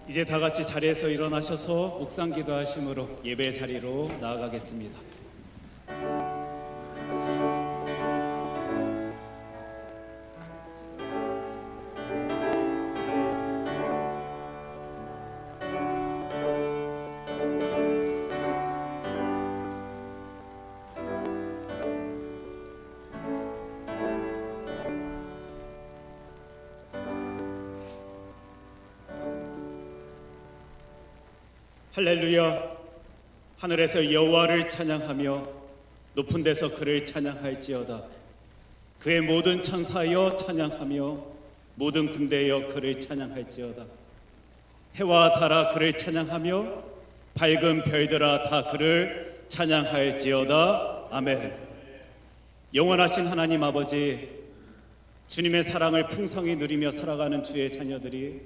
이제 다 같이 자리에서 일어나셔서 묵상 기도하심으로 예배 자리로 나아가겠습니다. 할렐루야. 하늘에서 여호와를 찬양하며 높은 데서 그를 찬양할지어다. 그의 모든 천사여 찬양하며 모든 군대여 그를 찬양할지어다. 해와 달아 그를 찬양하며 밝은 별들아 다 그를 찬양할지어다. 아멘. 영원하신 하나님 아버지, 주님의 사랑을 풍성히 누리며 살아가는 주의 자녀들이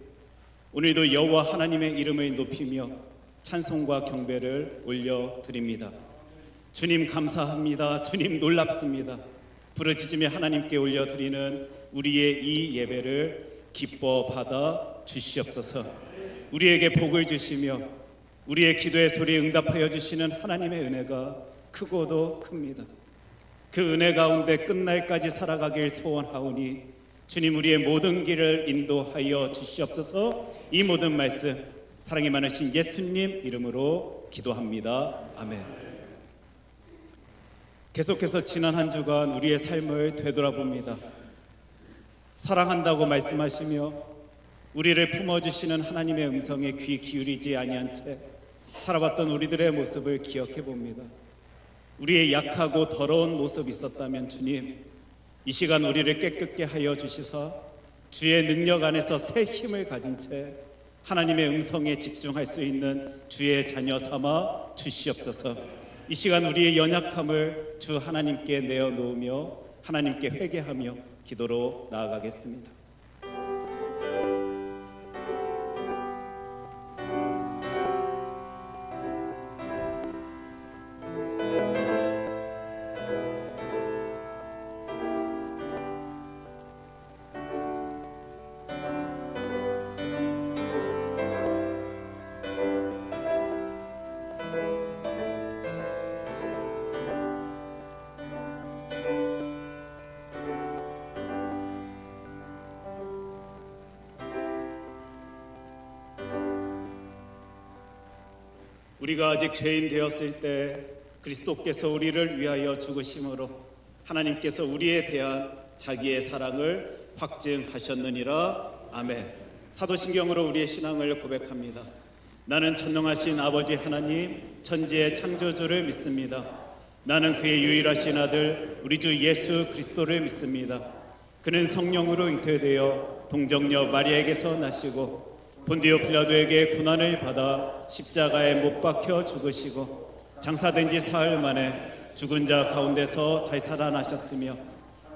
오늘도 여호와 하나님의 이름을 높이며 찬송과 경배를 올려드립니다. 주님 감사합니다. 주님 놀랍습니다. 부르짖으며 하나님께 올려드리는 우리의 이 예배를 기뻐 받아 주시옵소서. 우리에게 복을 주시며 우리의 기도의 소리에 응답하여 주시는 하나님의 은혜가 크고도 큽니다. 그 은혜 가운데 끝날까지 살아가길 소원하오니 주님 우리의 모든 길을 인도하여 주시옵소서. 이 모든 말씀 사랑이 많으신 예수님 이름으로 기도합니다. 아멘. 계속해서 지난 한 주간 우리의 삶을 되돌아봅니다. 사랑한다고 말씀하시며 우리를 품어주시는 하나님의 음성에 귀 기울이지 아니한 채 살아왔던 우리들의 모습을 기억해 봅니다. 우리의 약하고 더러운 모습이 있었다면 주님, 이 시간 우리를 깨끗게 하여 주시사 주의 능력 안에서 새 힘을 가진 채 하나님의 음성에 집중할 수 있는 주의 자녀 삼아 주시옵소서. 이 시간 우리의 연약함을 주 하나님께 내어놓으며 하나님께 회개하며 기도로 나아가겠습니다. 우리가 아직 죄인 되었을 때 그리스도께서 우리를 위하여 죽으심으로 하나님께서 우리에 대한 자기의 사랑을 확증하셨느니라. 아멘. 사도신경으로 우리의 신앙을 고백합니다. 나는 전능하신 아버지 하나님 천지의 창조주를 믿습니다. 나는 그의 유일하신 아들 우리 주 예수 그리스도를 믿습니다. 그는 성령으로 잉태되어 동정녀 마리아에게서 나시고 본디오 빌라도에게 고난을 받아 십자가에 못 박혀 죽으시고 장사된 지 사흘 만에 죽은 자 가운데서 다시 살아나셨으며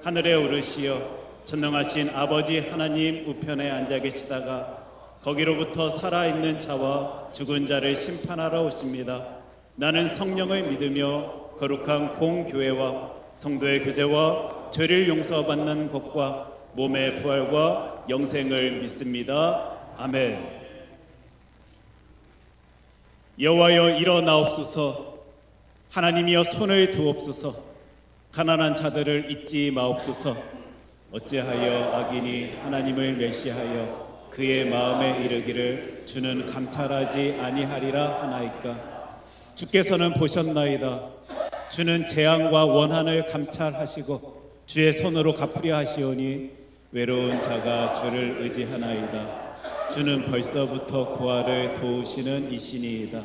하늘에 오르시어 전능하신 아버지 하나님 우편에 앉아 계시다가 거기로부터 살아있는 자와 죽은 자를 심판하러 오십니다. 나는 성령을 믿으며 거룩한 공교회와 성도의 교제와 죄를 용서받는 것과 몸의 부활과 영생을 믿습니다. 아멘. 여호와여 일어나옵소서. 하나님이여 손을 두옵소서. 가난한 자들을 잊지 마옵소서. 어찌하여 악인이 하나님을 멸시하여 그의 마음에 이르기를 주는 감찰하지 아니하리라 하나이까. 주께서는 보셨나이다. 주는 재앙과 원한을 감찰하시고 주의 손으로 갚으려 하시오니 외로운 자가 주를 의지하나이다. 주는 벌써부터 고아를 도우시는 이시니이다.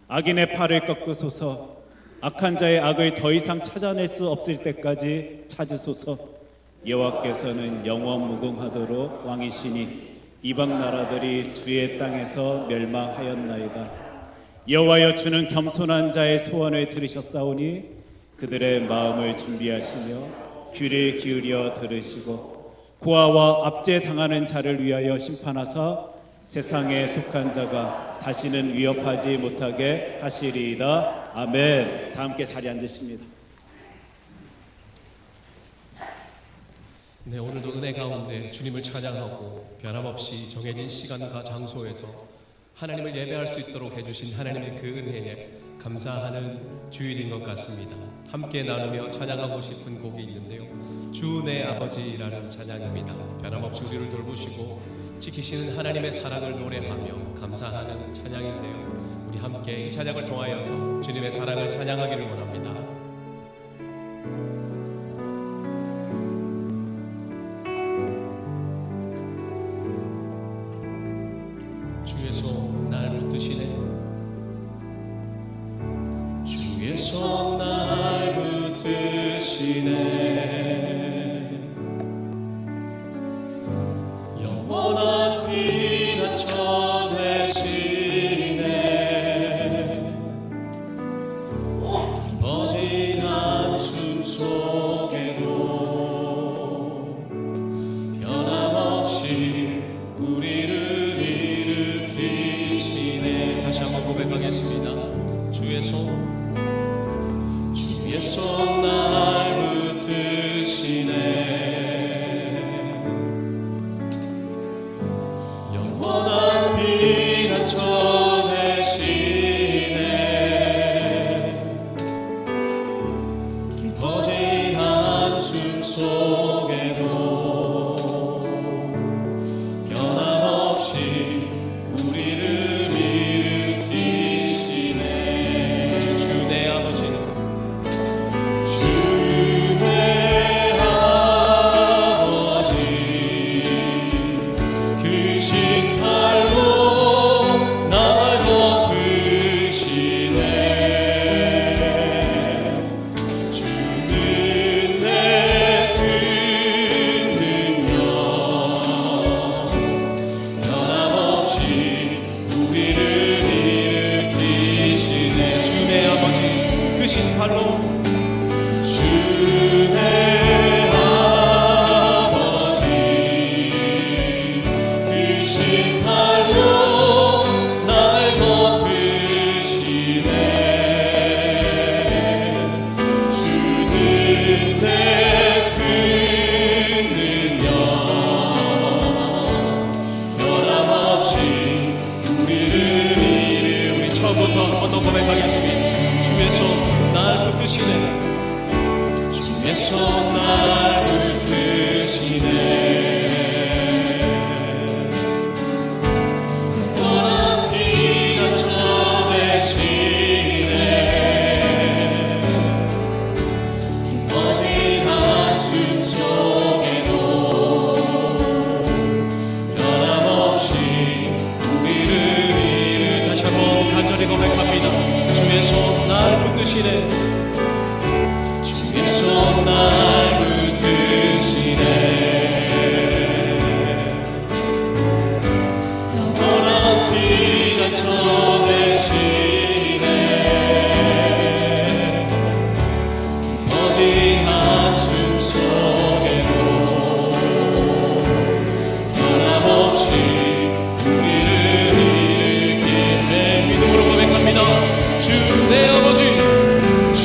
악인의 팔을 꺾으소서. 악한 자의 악을 더 이상 찾아낼 수 없을 때까지 찾으소서. 여호와께서는 영원 무궁하도록 왕이시니 이방 나라들이 주의 땅에서 멸망하였나이다. 여호와여 주는 겸손한 자의 소원을 들으셨사오니 그들의 마음을 준비하시며 귀를 기울여 들으시고 고아와 압제당하는 자를 위하여 심판하사 세상에 속한 자가 다시는 위협하지 못하게 하시리이다. 아멘. 다 함께 자리에 앉으십니다. 오늘도 은혜 가운데 주님을 찬양하고 변함없이 정해진 시간과 장소에서 하나님을 예배할 수 있도록 해주신 하나님의 그 은혜에 감사하는 주일인 것 같습니다. 함께 나누며 찬양하고 싶은 곡이 있는데요, 주 내 아버지라는 찬양입니다. 변함없이 우리를 돌보시고 지키시는 하나님의 사랑을 노래하며 감사하는 찬양인데요, 우리 함께 이 찬양을 통하여서 주님의 사랑을 찬양하기를 원합니다. 주의 손 날 붙드시네, 주의 손 날 붙드시네, 영원한 피난처 되시네, 깊어진 한숨 속에도 변함없이 우리를 다시 한번 고백하겠습니다. 주의 손 날 붙드시네, 영원한 피난처 되시네, 깊어진 한숨 속에도 변함없이 우리를 크신 팔로, 주의 아버지 크신 팔로 날 덮으시네, 주는 내 큰 능력, 변함없이 우리를 우리 처음부터 한번 고백하겠습니다. 주의 손 날 붙드시네, 주의 손 날 붙드시네, 영원한 피난처 되시네, 깊어진 한숨 속에도 변함없이 우리를 다시 한번 간절히 고백합니다. 주의 손 날 붙드시네, 주의 손 날 붙드시네, 영원한 피난처 되시네, 깊어진 한숨 속에도 변함없이 우리를 일으키네. 믿음으로 고백합니다. 주 내 아버지, 주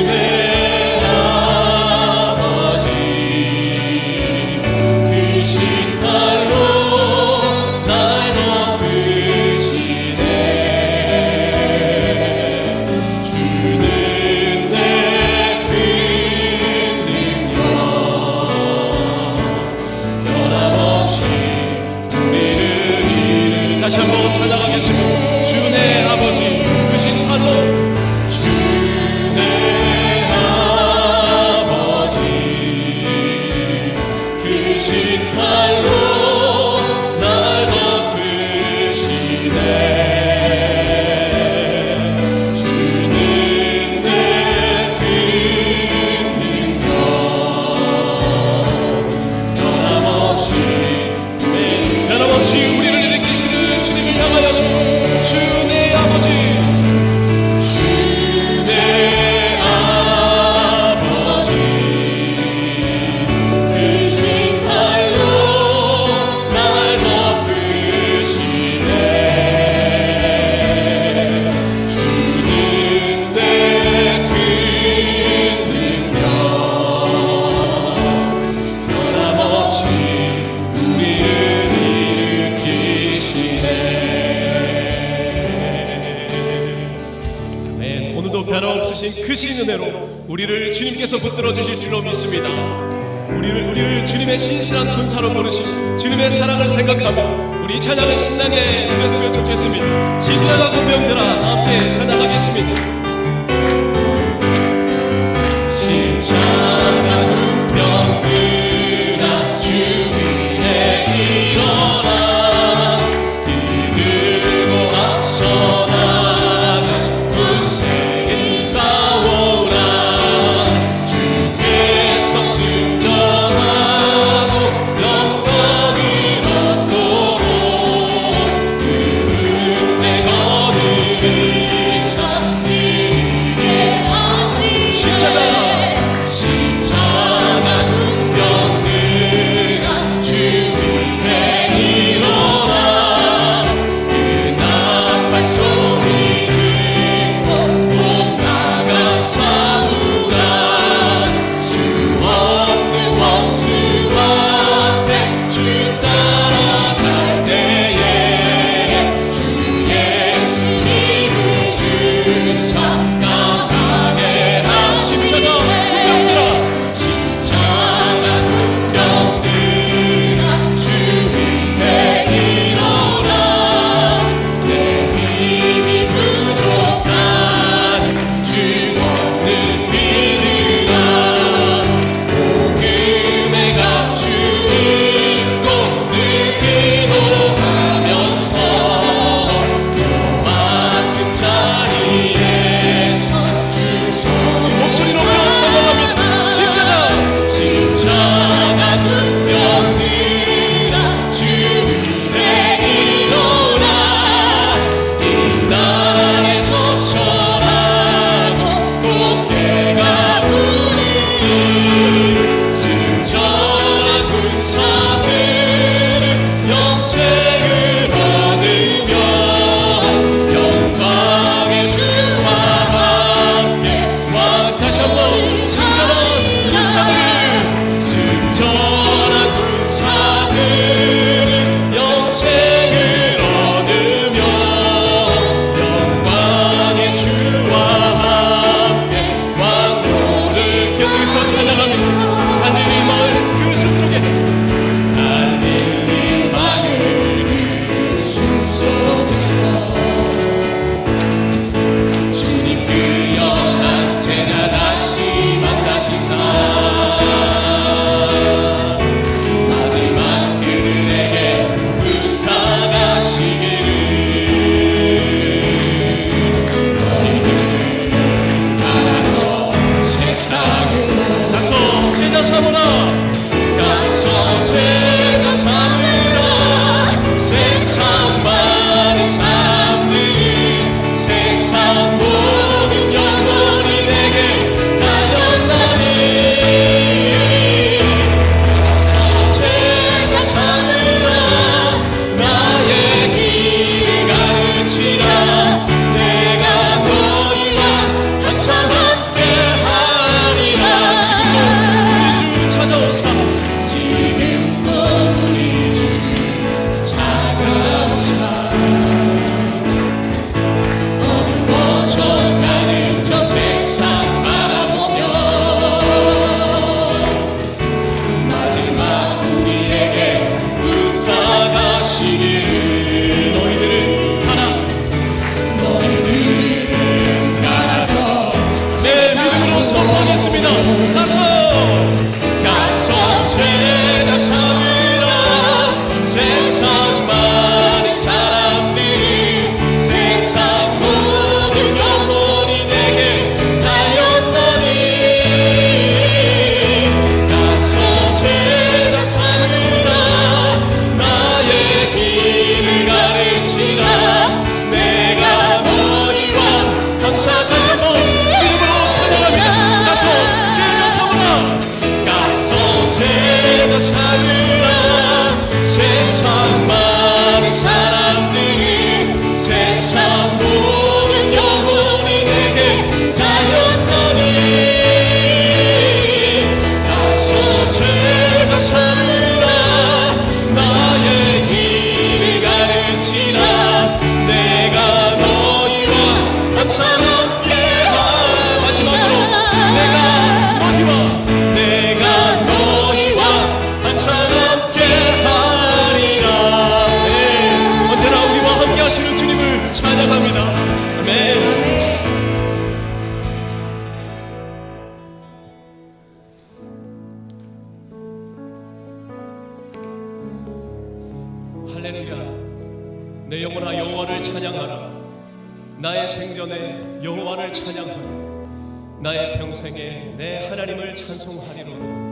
내 아버지 크신 팔로 날 덮으시네, 주는 내 큰 능력, 변함없이 우리를 다시 한번 찬양하겠습니다. 주 내 아버지 크신 팔로, 주 내 아버지 크신 팔로 날 덮으시네, 주는 내 큰 능력, 변함없이 우리를 일으키시는 주님을 향하여서 주 내 아버지, 주 내 아버지 크신 팔로 날 덮으시네, 주는 내 큰 능력, 변함없이 우리를 일으키시네. 주신 그 신은혜로 우리를 주님께서 붙들어 주실 줄로 믿습니다. 우리를 주님의 신실한 군사로 부르신 주님의 사랑을 생각하며 우리 찬양을 신나게 드렸으면 좋겠습니다. 십자가 군병들아 다 함께 찬양하겠습니다. 십자가 군병들아 주 위에 일어나 뒤들고 앞서 나가 굳세게 싸워라. 주께서 승전하고 영광을 얻도록 그분의 거듭을 삼들이게 할렐루야. 내 영혼아 여호와를 찬양하라. 나의 생전에 여호와를 찬양하라. 나의 평생에 내 하나님을 찬송하리로다.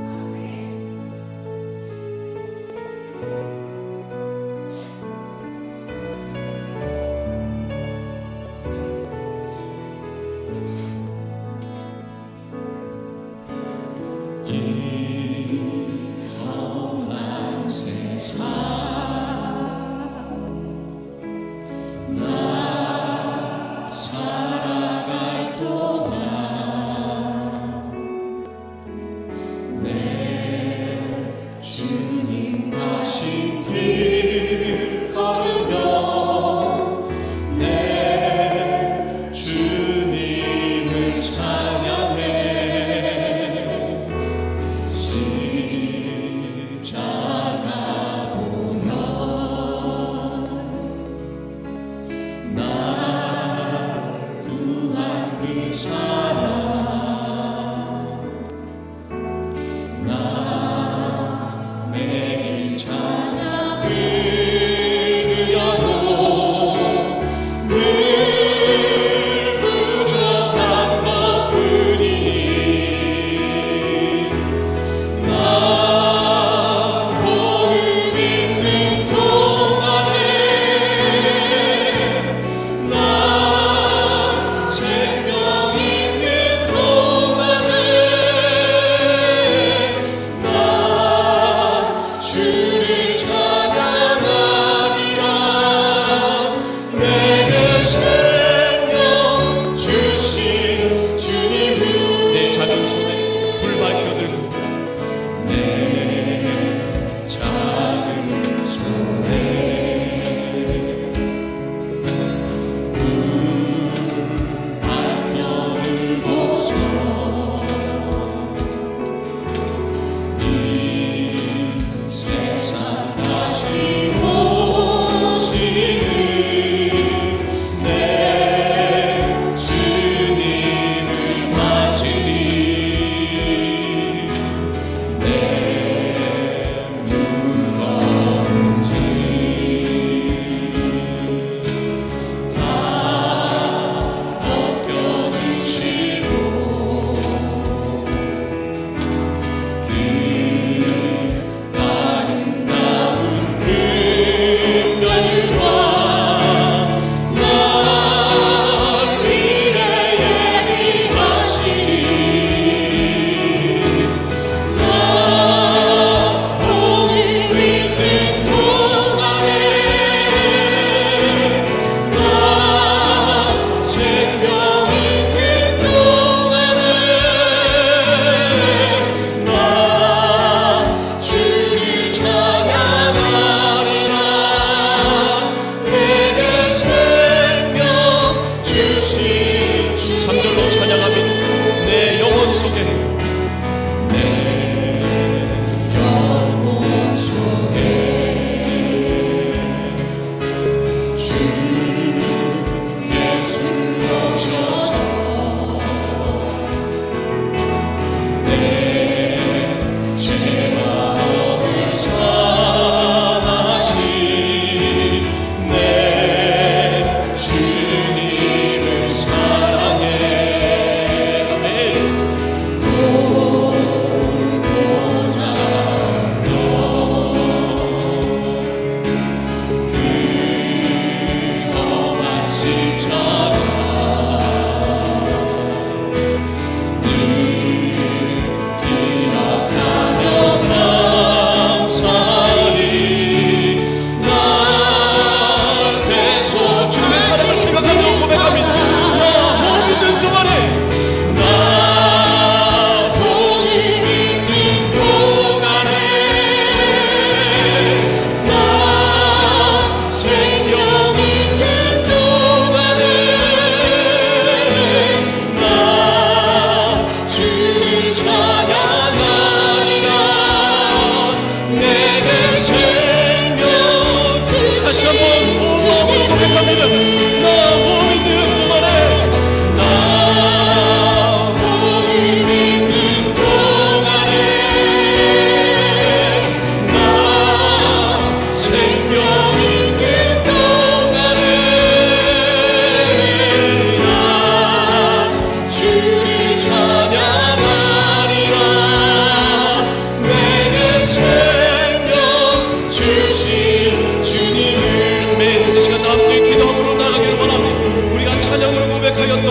살아갈 동안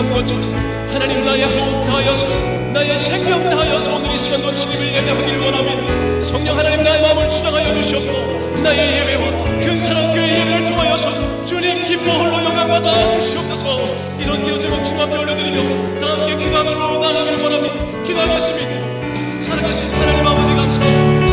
것 것처럼 하나님 나의 호흡 다하여서 나의 생명 다하여서 오늘 이 시간도 주님을 예배하기를 원합니다. 성령 하나님 나의 마음을 주장하여 주시옵고 나의 예배와 근사랑 교회 예배를 통하여서 주님 기뻐 홀로 영광받아 주시옵소서. 이런 기도 제목 주님 앞에 올려드리며 다 함께 기도하러 나가기를 원합니다. 기도하겠습니다. 살아계신 하나님 아버지 감사합니다.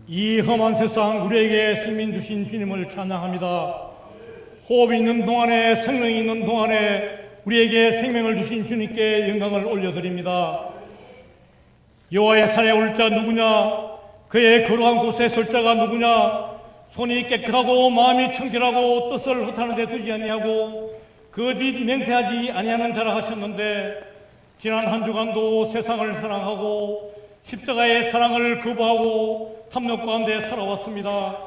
이 험한 세상 우리에게 생명 주신 주님을 찬양합니다. 호흡이 있는 동안에, 생명이 있는 동안에 우리에게 생명을 주신 주님께 영광을 올려드립니다. 여호와의 산에 올 자 누구냐? 그의 거룩한 곳에 설 자가 누구냐? 손이 깨끗하고 마음이 청결하고 뜻을 허탄한 데 두지 아니하고 거짓 맹세하지 아니하는 자라 하셨는데, 지난 한 주간도 세상을 사랑하고 십자가의 사랑을 거부하고 탐욕 가운데 살아왔습니다.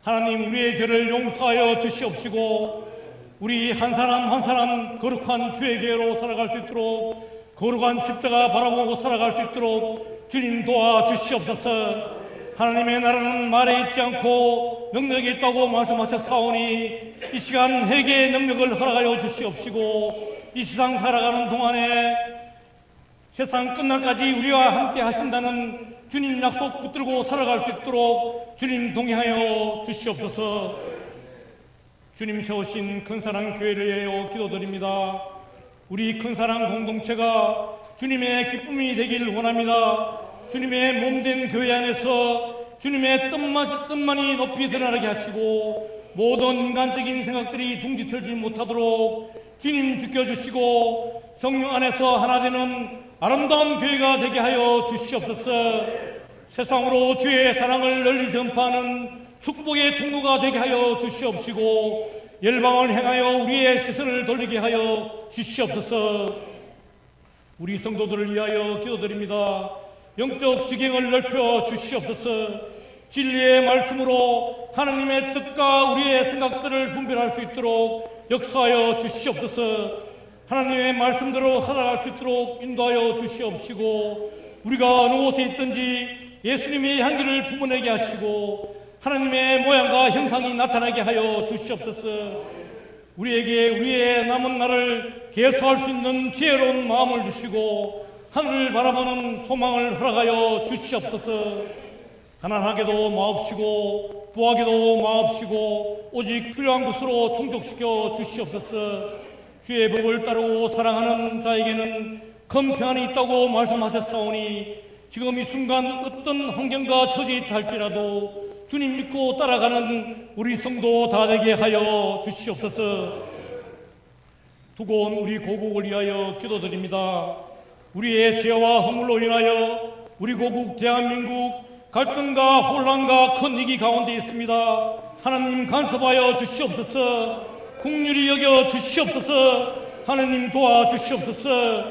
하나님, 우리의 죄를 용서하여 주시옵시고 우리 한 사람 한 사람 거룩한 주의 계로 살아갈 수 있도록, 거룩한 십자가 바라보고 살아갈 수 있도록 주님 도와주시옵소서. 하나님의 나라는 말에 있지 않고 능력이 있다고 말씀하셨사오니 이 시간 회개의 능력을 허락하여 주시옵시고 이 세상 살아가는 동안에 세상 끝날까지 우리와 함께 하신다는 주님 약속 붙들고 살아갈 수 있도록 주님 동행하여 주시옵소서. 주님 세우신 큰사랑 교회를 위하여 기도드립니다. 우리 큰사랑 공동체가 주님의 기쁨이 되기를 원합니다. 주님의 몸된 교회 안에서 주님의 뜻만이 높이 드러나게 하시고 모든 인간적인 생각들이 둥지 틀지 못하도록 주님 지켜주시고 성령 안에서 하나 되는 아름다운 교회가 되게 하여 주시옵소서. 세상으로 주의 사랑을 널리 전파하는 축복의 통로가 되게 하여 주시옵시고 열방을 행하여 우리의 시선을 돌리게 하여 주시옵소서. 우리 성도들을 위하여 기도드립니다. 영적 지경을 넓혀 주시옵소서. 진리의 말씀으로 하나님의 뜻과 우리의 생각들을 분별할 수 있도록 역사하여 주시옵소서. 하나님의 말씀대로 살아갈 수 있도록 인도하여 주시옵시고 우리가 어느 곳에 있든지 예수님의 향기를 품어내게 하시고 하나님의 모양과 형상이 나타나게 하여 주시옵소서. 우리에게 우리의 남은 날을 계속할 수 있는 지혜로운 마음을 주시고 하늘을 바라보는 소망을 허락하여 주시옵소서. 가난하게도 마옵시고 부하게도 마옵시고 오직 필요한 것으로 충족시켜 주시옵소서. 주의 법을 따르고 사랑하는 자에게는 큰 평안이 있다고 말씀하셨사오니 지금 이 순간 어떤 환경과 처지에 있다 할지라도 주님 믿고 따라가는 우리 성도 다 되게 하여 주시옵소서. 두고 온 우리 고국을 위하여 기도드립니다. 우리의 죄와 허물로 인하여 우리 고국 대한민국 갈등과 혼란과 큰 위기 가운데 있습니다. 하나님 간섭하여 주시옵소서. 긍휼히 여겨 주시옵소서. 하나님 도와주시옵소서.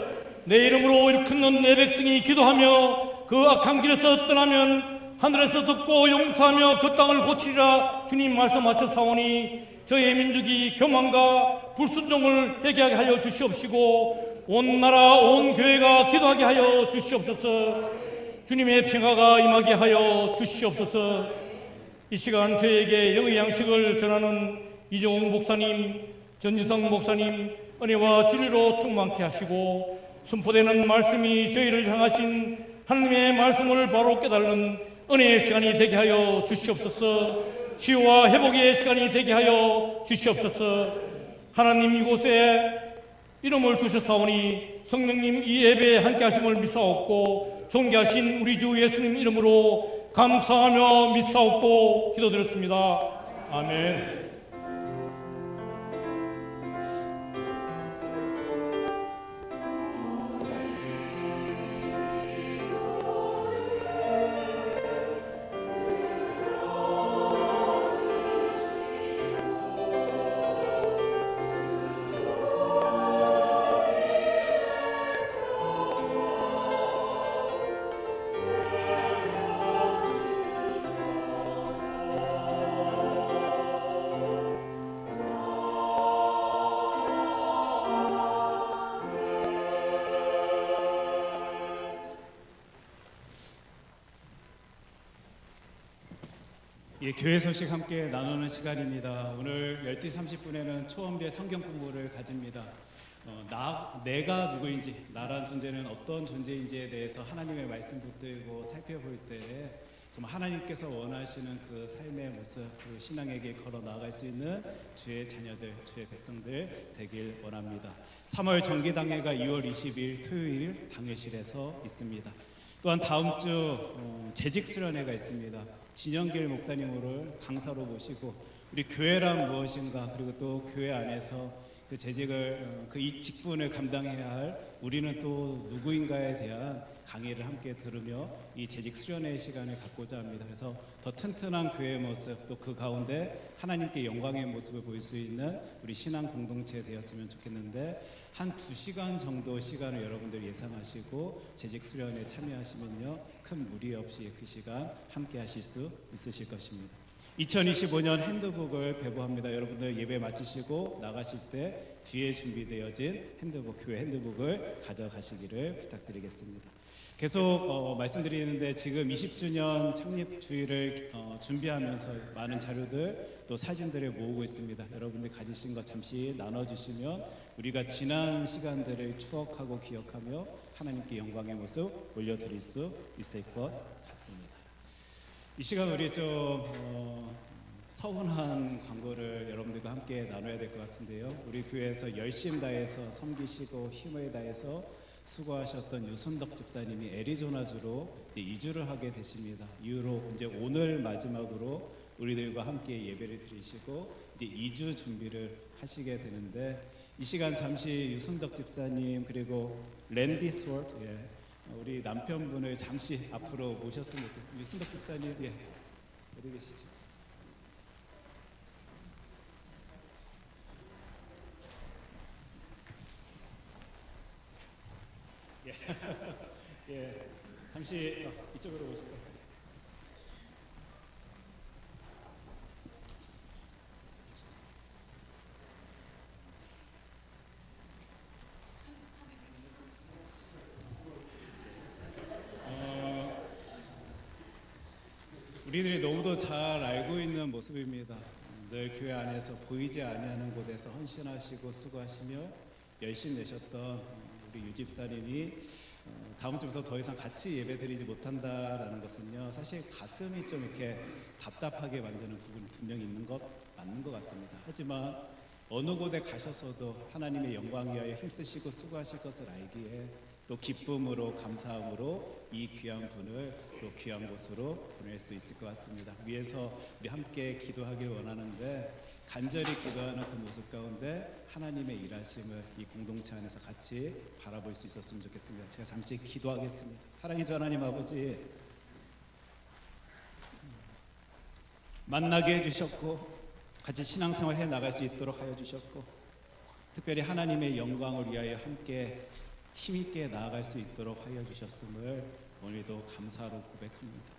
내 이름으로 일컫는 내 백성이 기도하며 그 악한 길에서 떠나면 하늘에서 듣고 용서하며 그 땅을 고치리라 주님 말씀하셨사오니 저의 민족이 교만과 불순종을 회개하게 하여 주시옵시고 온 나라 온 교회가 기도하게 하여 주시옵소서. 주님의 평화가 임하게 하여 주시옵소서. 이 시간 저에게 영의 양식을 전하는 이종욱 목사님, 전지성 목사님 은혜와 진리로 충만케 하시고 선포되는 말씀이 저희를 향하신 하나님의 말씀을 바로 깨달는 은혜의 시간이 되게 하여 주시옵소서. 치유와 회복의 시간이 되게 하여 주시옵소서. 하나님 이곳에 이름을 두셨사오니 성령님 이 예배에 함께 하심을 믿사옵고 존귀하신 우리 주 예수님 이름으로 감사하며 믿사옵고 기도드렸습니다. 아멘. 예, 교회 소식 함께 나누는 시간입니다. 오늘 12시 30분에는 초원별 성경 공부를 가집니다. 내가 누구인지, 나란 존재는 어떤 존재인지에 대해서 하나님의 말씀 붙들고 살펴볼 때에 정말 하나님께서 원하시는 그 삶의 모습, 그리고 신앙에게 걸어 나아갈 수 있는 주의 자녀들, 주의 백성들 되길 원합니다. 3월 정기당회가 2월 20일 토요일 당회실에서 있습니다. 또한 다음 주 재직 수련회가 있습니다. 진영길 목사님을 강사로 모시고 우리 교회란 무엇인가, 그리고 또 교회 안에서 그 재직을 그 이 직분을 감당해야 할 우리는 또 누구인가에 대한 강의를 함께 들으며 이 재직 수련회 시간을 갖고자 합니다. 그래서 더 튼튼한 교회의 모습, 또 그 가운데 하나님께 영광의 모습을 보일 수 있는 우리 신앙 공동체 되었으면 좋겠는데, 한 2시간 정도 시간을 여러분들 예상하시고 재직 수련에 참여하시면요, 큰 무리 없이 그 시간 함께 하실 수 있으실 것입니다. 2025년 핸드북을 배부합니다. 여러분들 예배 마치시고 나가실 때 뒤에 준비되어진 핸드북, 교회 핸드북을 가져가시기를 부탁드리겠습니다. 계속 말씀드리는데 지금 20주년 창립 주일을 준비하면서 많은 자료들 또 사진들을 모으고 있습니다. 여러분들 가지신 것 잠시 나눠주시면 우리가 지난 시간들을 추억하고 기억하며 하나님께 영광의 모습 올려드릴 수 있을 것 같습니다. 이 시간 우리 좀 서운한 광고를 여러분들과 함께 나눠야 될 것 같은데요. 우리 교회에서 열심 다해서 섬기시고 힘을 다해서 수고하셨던 유순덕 집사님이 애리조나주로 이제 이주를 하게 되십니다. 이후로 이제 오늘 마지막으로 우리들과 함께 예배를 드리시고 이제 이주 준비를 하시게 되는데, 이 시간 잠시 유순덕 집사님 그리고 랜디 스월트, 우리 남편분을 잠시 앞으로 모셨으면 좋겠습니다. 유순덕 집사님, 어디 계시죠? 잠시 이쪽으로 오실까요? 우리들이 너무도 잘 알고 있는 모습입니다. 늘 교회 안에서 보이지 아니하는 곳에서 헌신하시고 수고하시며 열심 내셨던 우리 유 집사님이 다음 주부터 더 이상 같이 예배드리지 못한다라는 것은요, 사실 가슴이 좀 이렇게 답답하게 만드는 부분이 분명히 있는 것 맞는 것 같습니다. 하지만 어느 곳에 가셔서도 하나님의 영광 위하여 힘쓰시고 수고하실 것을 알기에 또 기쁨으로 감사함으로 이 귀한 분을 또 귀한 곳으로 보낼 수 있을 것 같습니다. 위에서 우리 함께 기도하길 원하는데, 간절히 기도하는 그 모습 가운데 하나님의 일하심을 이 공동체 안에서 같이 바라볼 수 있었으면 좋겠습니다. 제가 잠시 기도하겠습니다. 사랑의 주 하나님 아버지, 만나게 해주셨고 같이 신앙생활 해 나갈 수 있도록 하여 주셨고, 특별히 하나님의 영광을 위하여 함께 힘있게 나아갈 수 있도록 하여 주셨음을 오늘도 감사로 고백합니다.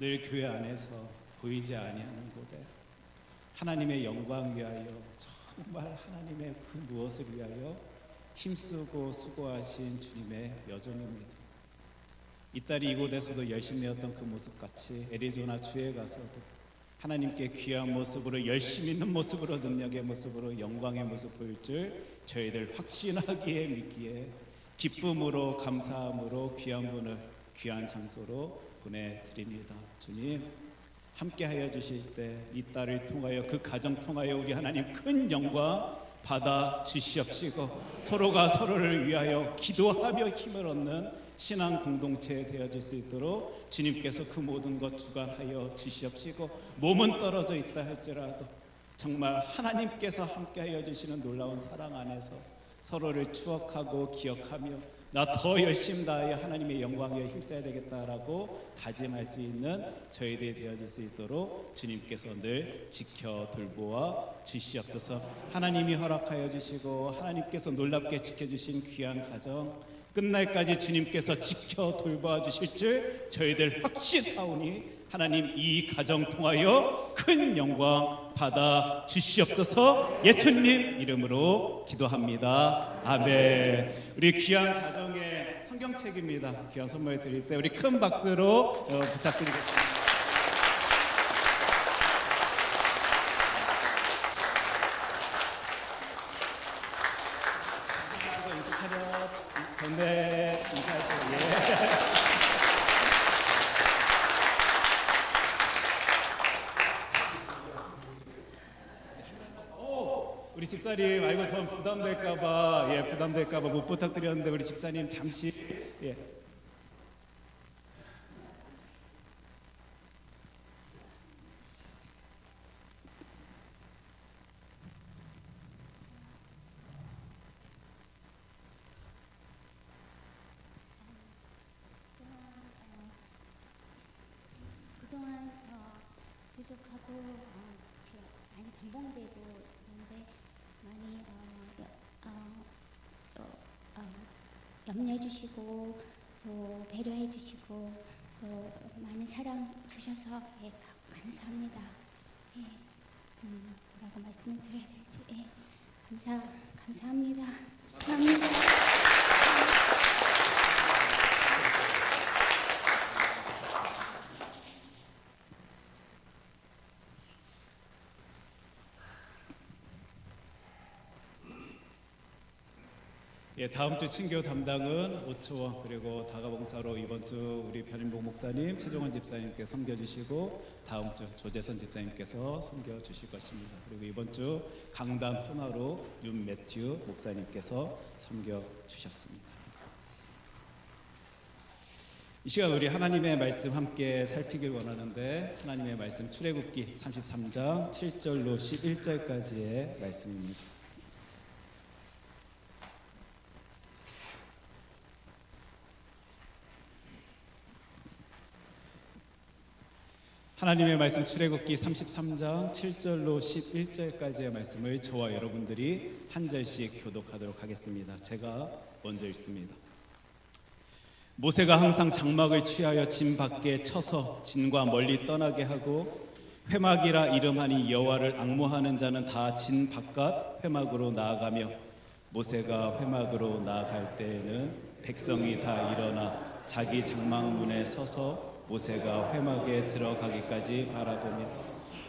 늘 교회 안에서 보이지 아니하는 곳에 하나님의 영광 위하여, 정말 하나님의 그 무엇을 위하여 힘쓰고 수고하신 주님의 여종입니다. 이 딸이 이곳에서도 열심히 내었던 그 모습같이 애리조나 주에 가서도 하나님께 귀한 모습으로, 열심히 있는 모습으로, 능력의 모습으로, 영광의 모습 보일 줄 저희들 확신하기에 믿기에 기쁨으로 감사함으로 귀한 분을 귀한 장소로 보내드립니다. 주님, 함께하여 주실 때 이 딸을 통하여, 그 가정 통하여 우리 하나님 큰 영광 받아 주시옵시고, 서로가 서로를 위하여 기도하며 힘을 얻는 신앙 공동체 되어질 수 있도록 주님께서 그 모든 것 주관하여 주시옵시고, 몸은 떨어져 있다 할지라도 정말 하나님께서 함께하여 주시는 놀라운 사랑 안에서 서로를 추억하고 기억하며 나 더 열심히 다하여 하나님의 영광에 힘써야 되겠다라고 다짐할 수 있는 저희들이 되어질 수 있도록 주님께서 늘 지켜 돌보아 주시옵소서. 하나님이 허락하여 주시고 하나님께서 놀랍게 지켜주신 귀한 가정 끝날까지 주님께서 지켜 돌보아 주실 줄 저희들 확신하오니 하나님 이 가정 통하여 큰 영광 받아 주시옵소서. 예수님 이름으로 기도합니다. 아멘. 우리 귀한 가정의 성경책입니다. 귀한 선물 드릴 때 우리 큰 박수로 부탁드리겠습니다. 집사님, 아이고 전 부담될까봐 못 부탁드렸는데 우리 집사님 잠시 예. 그동안 부족하고 제가 많이 덤벙대고 그런데 많이 염려해 주시고 또 배려해 주시고 또 많은 사랑 주셔서 예, 감사합니다. 예, 뭐라고 말씀을 드려야 될지 예, 감사합니다. 감사합니다. 예, 다음 주 친교 담당은 오초원 그리고 다가봉사로 이번 주 우리 변인복 목사님, 최종원 집사님께 섬겨주시고 다음 주 조재선 집사님께서 섬겨주실 것입니다. 그리고 이번 주 강단 헌화로 윤매튜 목사님께서 섬겨주셨습니다. 이 시간 우리 하나님의 말씀 함께 살피길 원하는데 하나님의 말씀 출애굽기 33장 7절로 11절까지의 말씀입니다. 하나님의 말씀 출애굽기 33장 7절로 11절까지의 말씀을 저와 여러분들이 한 절씩 교독하도록 하겠습니다. 제가 먼저 읽습니다. 모세가 항상 장막을 취하여 진 밖에 쳐서 진과 멀리 떠나게 하고 회막이라 이름하니 여호와를 앙모하는 자는 다 진 바깥 회막으로 나아가며 모세가 회막으로 나아갈 때에는 백성이 다 일어나 자기 장막문에 서서 모세가 회막에 들어가기까지 바라보며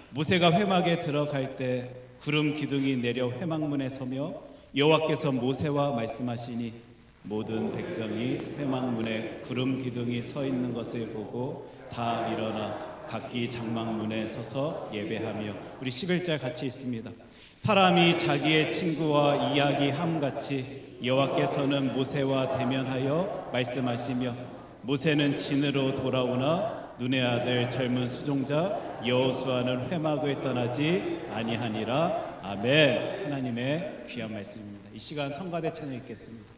모세가 회막에 들어갈 때 구름 기둥이 내려 회막문에 서며 여호와께서 모세와 말씀하시니 모든 백성이 회막문에 구름 기둥이 서 있는 것을 보고 다 일어나 각기 장막문에 서서 예배하며 우리 11절 같이 있습니다. 사람이 자기의 친구와 이야기함같이 여호와께서는 모세와 대면하여 말씀하시며 모세는 진으로 돌아오나 눈의 아들 젊은 수종자 여호수아는 회막을 떠나지 아니하니라. 아멘. 하나님의 귀한 말씀입니다. 이 시간 성가대 찬양 읽겠습니다.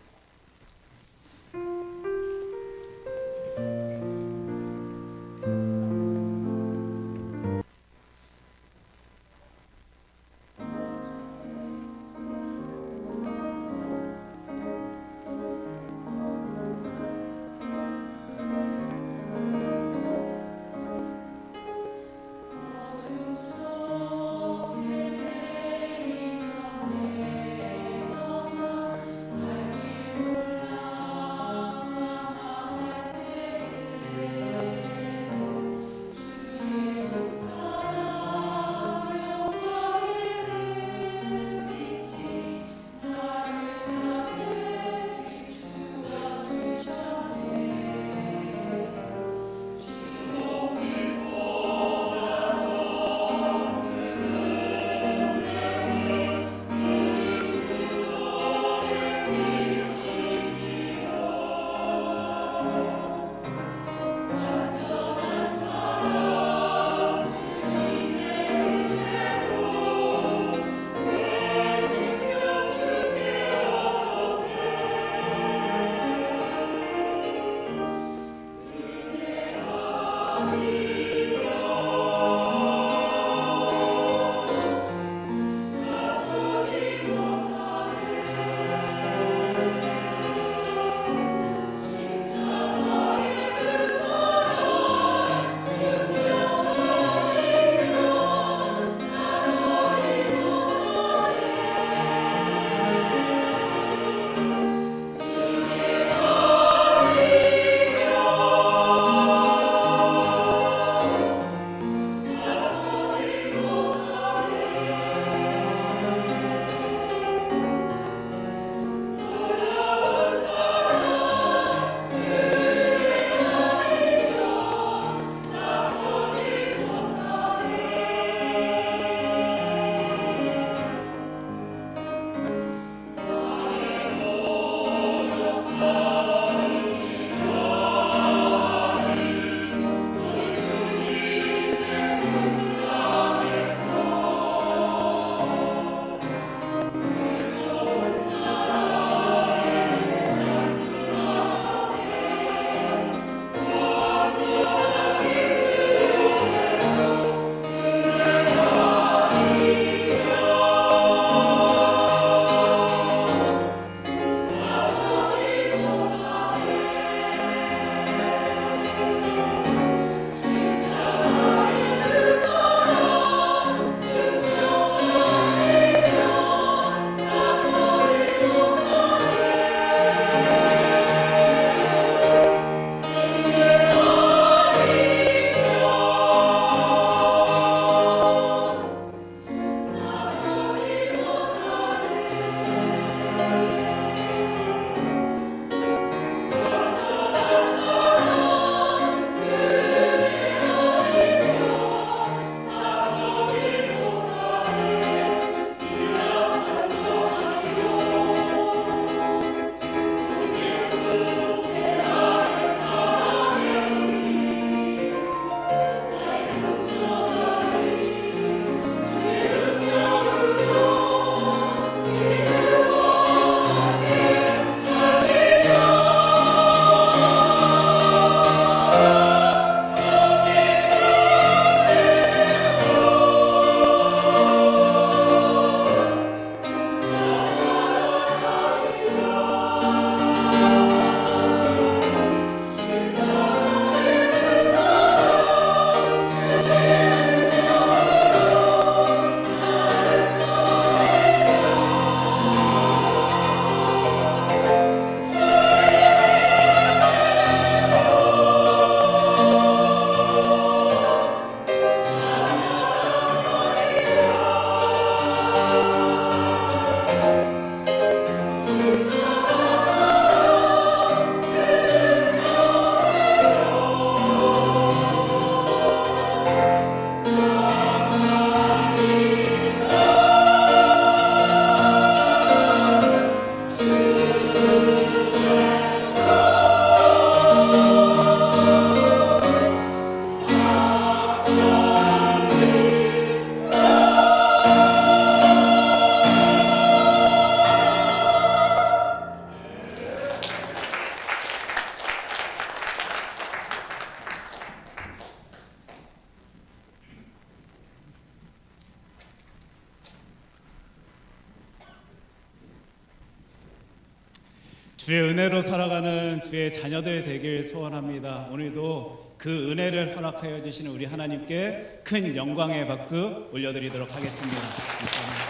주의 은혜로 살아가는 주의 자녀들 되길 소원합니다. 오늘도 그 은혜를 허락하여 주시는 우리 하나님께 큰 영광의 박수 올려드리도록 하겠습니다. 감사합니다.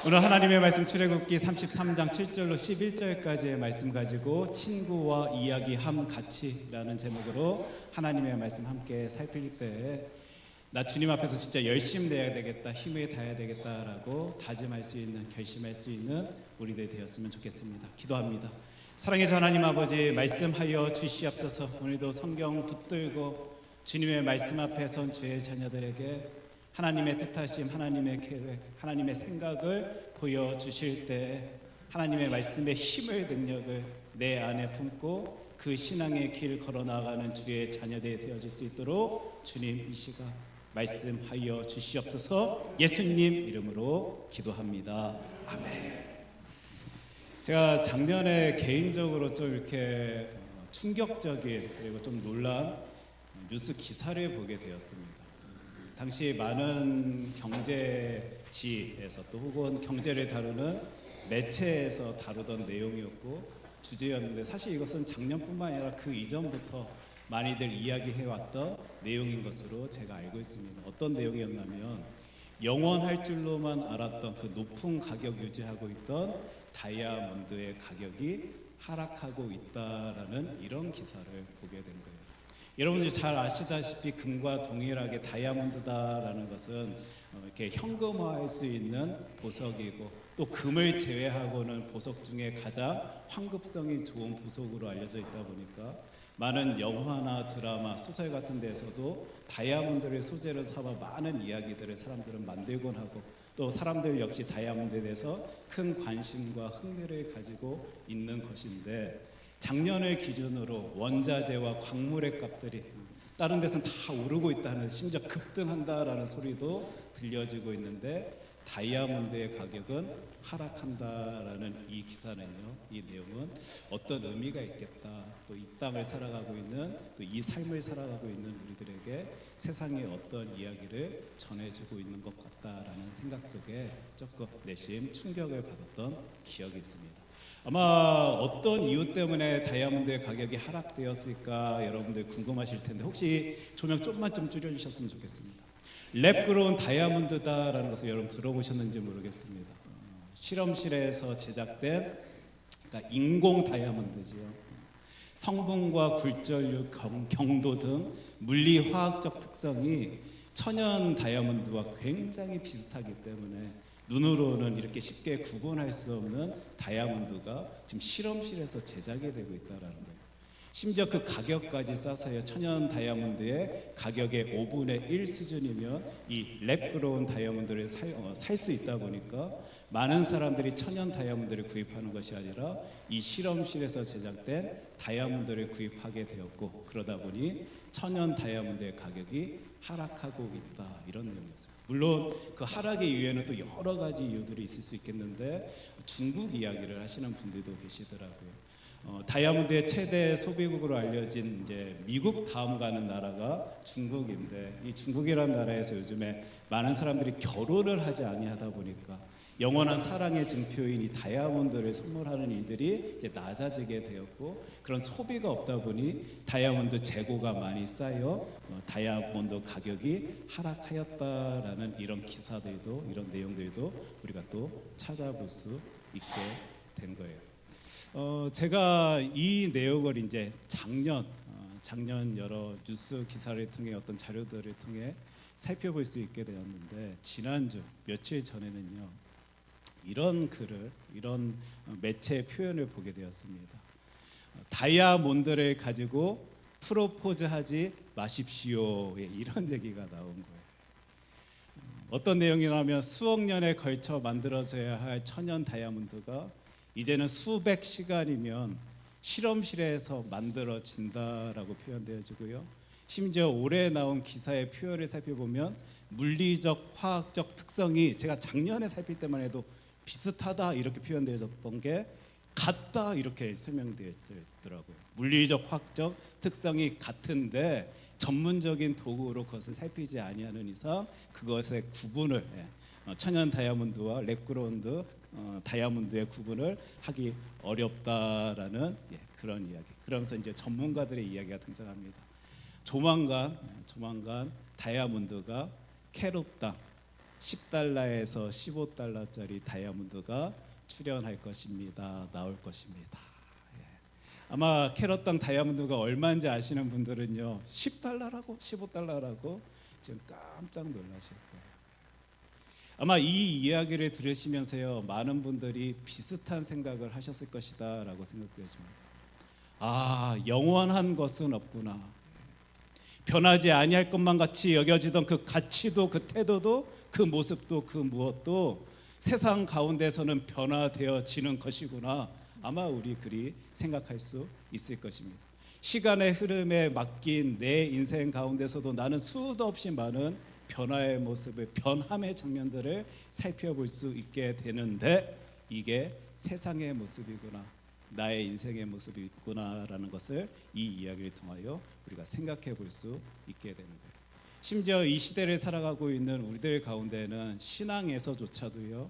오늘 하나님의 말씀 출애굽기 33장 7절로 11절까지의 말씀 가지고 친구와 이야기함 같이라는 제목으로 하나님의 말씀 함께 살필 때에 나 주님 앞에서 진짜 열심히 내야 되겠다, 힘을 다해야 되겠다라고 다짐할 수 있는, 결심할 수 있는 우리들 되었으면 좋겠습니다. 기도합니다. 사랑의 주 하나님 아버지, 말씀하여 주시옵소서. 오늘도 성경 붙들고 주님의 말씀 앞에 선 주의 자녀들에게 하나님의 뜻하심, 하나님의 계획, 하나님의 생각을 보여주실 때 하나님의 말씀의 힘을, 능력을 내 안에 품고 그 신앙의 길 걸어나가는 주의 자녀들이 되어질 수 있도록 주님 이 시간 말씀하여 주시옵소서. 예수님 이름으로 기도합니다. 아멘. 제가 작년에 개인적으로 좀 이렇게 충격적인 그리고 좀 놀란 뉴스 기사를 보게 되었습니다. 당시 많은 경제지에서 또 혹은 경제를 다루는 매체에서 다루던 내용이었고 주제였는데, 사실 이것은 작년뿐만 아니라 그 이전부터 많이들 이야기해왔던 내용인 것으로 제가 알고 있습니다. 어떤 내용이었냐면 영원할 줄로만 알았던 그 높은 가격 유지하고 있던 다이아몬드의 가격이 하락하고 있다라는 이런 기사를 보게 된 거예요. 여러분들이 잘 아시다시피 금과 동일하게 다이아몬드다라는 것은 이렇게 현금화할 수 있는 보석이고 또 금을 제외하고는 보석 중에 가장 환급성이 좋은 보석으로 알려져 있다 보니까 많은 영화나 드라마, 소설 같은 데서도 다이아몬드를 소재로 삼아 많은 이야기들을 사람들은 만들곤 하고 또 사람들 역시 다이아몬드에 대해서 큰 관심과 흥미를 가지고 있는 것인데, 작년을 기준으로 원자재와 광물의 값들이 다른 데서는 다 오르고 있다는, 심지어 급등한다라는 소리도 들려지고 있는데 다이아몬드의 가격은 하락한다라는 이 기사는요, 이 내용은 어떤 의미가 있겠다, 또 이 땅을 살아가고 있는, 또 이 삶을 살아가고 있는 우리들에게 세상의 어떤 이야기를 전해주고 있는 것 같다라는 생각 속에 조금 내심 충격을 받았던 기억이 있습니다. 아마 어떤 이유 때문에 다이아몬드의 가격이 하락되었을까 여러분들 궁금하실 텐데, 혹시 조명 좀만 좀 줄여주셨으면 좋겠습니다. 랩그로운 다이아몬드다라는 것을 여러분 들어보셨는지 모르겠습니다. 실험실에서 제작된, 그러니까 인공 다이아몬드지요. 성분과 굴절률, 경도 등 물리 화학적 특성이 천연 다이아몬드와 굉장히 비슷하기 때문에 눈으로는 이렇게 쉽게 구분할 수 없는 다이아몬드가 지금 실험실에서 제작이 되고 있다라는 거예요. 심지어 그 가격까지 싸서요, 천연 다이아몬드의 가격의 5분의 1 수준이면 이 랩그로운 다이아몬드를 살 수 있다 보니까 많은 사람들이 천연 다이아몬드를 구입하는 것이 아니라 이 실험실에서 제작된 다이아몬드를 구입하게 되었고, 그러다 보니 천연 다이아몬드의 가격이 하락하고 있다, 이런 내용이었습니다. 물론 그 하락의 이유에는 또 여러 가지 이유들이 있을 수 있겠는데 중국 이야기를 하시는 분들도 계시더라고요. 다이아몬드의 최대 소비국으로 알려진 이제 미국 다음 가는 나라가 중국인데, 이 중국이라는 나라에서 요즘에 많은 사람들이 결혼을 하지 아니하다 보니까 영원한 사랑의 증표인 이 다이아몬드를 선물하는 일들이 이제 낮아지게 되었고, 그런 소비가 없다 보니 다이아몬드 재고가 많이 쌓여 다이아몬드 가격이 하락하였다라는 이런 기사들도, 이런 내용들도 우리가 또 찾아볼 수 있게 된 거예요. 제가 이 내용을 이제 작년 여러 뉴스 기사를 통해 어떤 자료들을 통해 살펴볼 수 있게 되었는데, 지난주 며칠 전에는요, 이런 글을, 이런 매체 표현을 보게 되었습니다. 다이아몬드를 가지고 프로포즈하지 마십시오, 이런 얘기가 나온 거예요. 어떤 내용이냐면 수억 년에 걸쳐 만들어져야 할 천연 다이아몬드가 이제는 수백 시간이면 실험실에서 만들어진다라고 표현되어지고요. 심지어 올해 나온 기사의 표현을 살펴보면 물리적, 화학적 특성이 제가 작년에 살필 때만 해도 비슷하다 이렇게 표현되어졌던 게 같다 이렇게 설명되어 있더라고요. 물리적, 화학적 특성이 같은데 전문적인 도구로 그것을 살피지 아니하는 이상 그것의 구분을 천연 다이아몬드와 랩그라운드 다이아몬드의 구분을 하기 어렵다라는 그런 이야기. 그러면서 이제 전문가들의 이야기가 등장합니다. 조만간 다이아몬드가 캐롯당 10달러에서 15달러짜리 다이아몬드가 출현할 것입니다. 나올 것입니다. 아마 캐럿당 다이아몬드가 얼마인지 아시는 분들은요 10달러라고 15달러라고 지금 깜짝 놀라실 거예요. 아마 이 이야기를 들으시면서요 많은 분들이 비슷한 생각을 하셨을 것이다 라고 생각되십니다. 아, 영원한 것은 없구나. 변하지 아니할 것만 같이 여겨지던 그 가치도 그 태도도 그 모습도 그 무엇도 세상 가운데서는 변화되어지는 것이구나. 아마 우리 그리 생각할 수 있을 것입니다. 시간의 흐름에 맡긴 내 인생 가운데서도 나는 수도 없이 많은 변화의 모습을, 변함의 장면들을 살펴볼 수 있게 되는데 이게 세상의 모습이구나, 나의 인생의 모습이구나라는 것을 이 이야기를 통하여 우리가 생각해 볼 수 있게 되는 거예요. 심지어 이 시대를 살아가고 있는 우리들 가운데는 신앙에서조차도요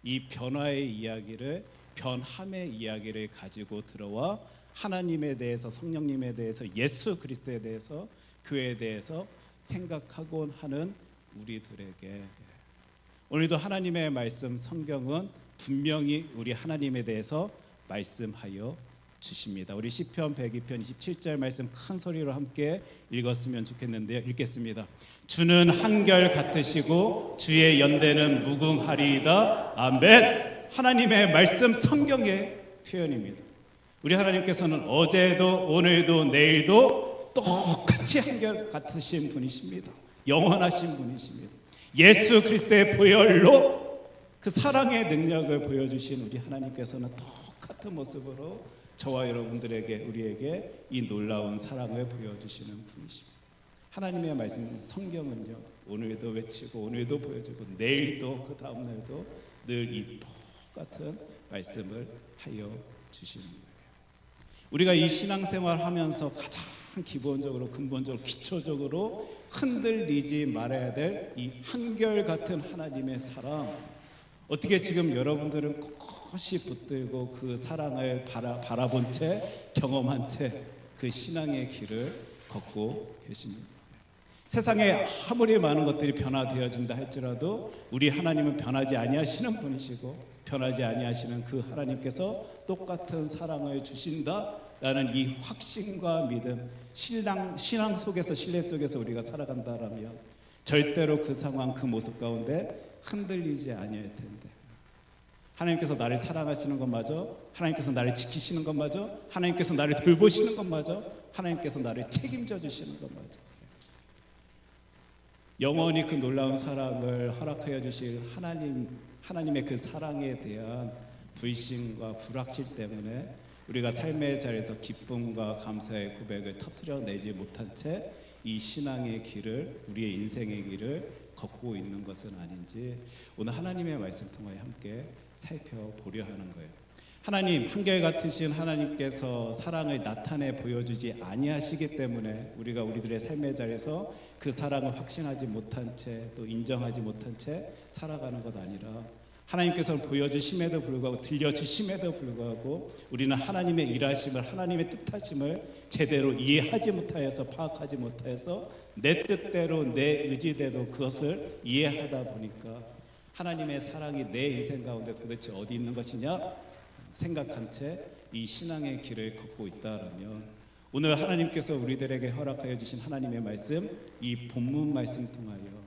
이 변화의 이야기를, 변함의 이야기를 가지고 들어와 하나님에 대해서, 성령님에 대해서, 예수 그리스도에 대해서, 교회에 대해서 생각하곤 하는 우리들에게 오늘도 하나님의 말씀 성경은 분명히 우리 하나님에 대해서 말씀하여 주십니다. 우리 시편 102편 27절 말씀 큰 소리로 함께 읽었으면 좋겠는데요. 읽겠습니다. 주는 한결 같으시고 주의 연대는 무궁하리이다. 아멘. 하나님의 말씀 성경의 표현입니다. 우리 하나님께서는 어제도 오늘도 내일도 똑같이 한결 같으신 분이십니다. 영원하신 분이십니다. 예수 그리스도의 보혈로 그 사랑의 능력을 보여주신 우리 하나님께서는 똑같은 모습으로 저와 여러분들에게, 우리에게 이 놀라운 사랑을 보여주시는 분이십니다. 하나님의 말씀 성경은요 오늘도 외치고 오늘도 보여주고 내일도 그 다음 날도 늘 이 똑같은 말씀을 하여 주시는 거예요. 우리가 이 신앙생활 하면서 가장 기본적으로, 근본적으로, 기초적으로 흔들리지 말아야 될 이 한결같은 하나님의 사랑, 어떻게 지금 여러분들은 꼿꼿이 붙들고 그 사랑을 바라본 채, 경험한 채 그 신앙의 길을 걷고 계십니까? 세상에 아무리 많은 것들이 변화되어진다 할지라도 우리 하나님은 변하지 아니하시는 분이시고, 변하지 아니하시는 그 하나님께서 똑같은 사랑을 주신다라는 이 확신과 믿음, 신앙 속에서, 신뢰 속에서 우리가 살아간다라면 절대로 그 상황, 그 모습 가운데 흔들리지 아니할 텐데, 하나님께서 나를 사랑하시는 것마저, 하나님께서 나를 지키시는 것마저, 하나님께서 나를 돌보시는 것마저, 하나님께서 나를 책임져 주시는 것마저, 영원히 그 놀라운 사랑을 허락하여 주실 하나님의 그 사랑에 대한 불신과 불확실 때문에 우리가 삶의 자리에서 기쁨과 감사의 고백을 터뜨려내지 못한 채 이 신앙의 길을, 우리의 인생의 길을 걷고 있는 것은 아닌지 오늘 하나님의 말씀 통하여 함께 살펴보려 하는 거예요. 하나님, 한결같으신 하나님께서 사랑을 나타내 보여주지 아니하시기 때문에 우리가 우리들의 삶의 자리에서 그 사랑을 확신하지 못한 채, 또 인정하지 못한 채 살아가는 것 아니라, 하나님께서는 보여주심에도 불구하고, 들려주심에도 불구하고 우리는 하나님의 일하심을, 하나님의 뜻하심을 제대로 이해하지 못하여서, 파악하지 못하여서 내 뜻대로, 내 의지대로 그것을 이해하다 보니까 하나님의 사랑이 내 인생 가운데 도대체 어디 있는 것이냐 생각한 채 이 신앙의 길을 걷고 있다라면, 오늘 하나님께서 우리들에게 허락하여 주신 하나님의 말씀, 이 본문 말씀 통하여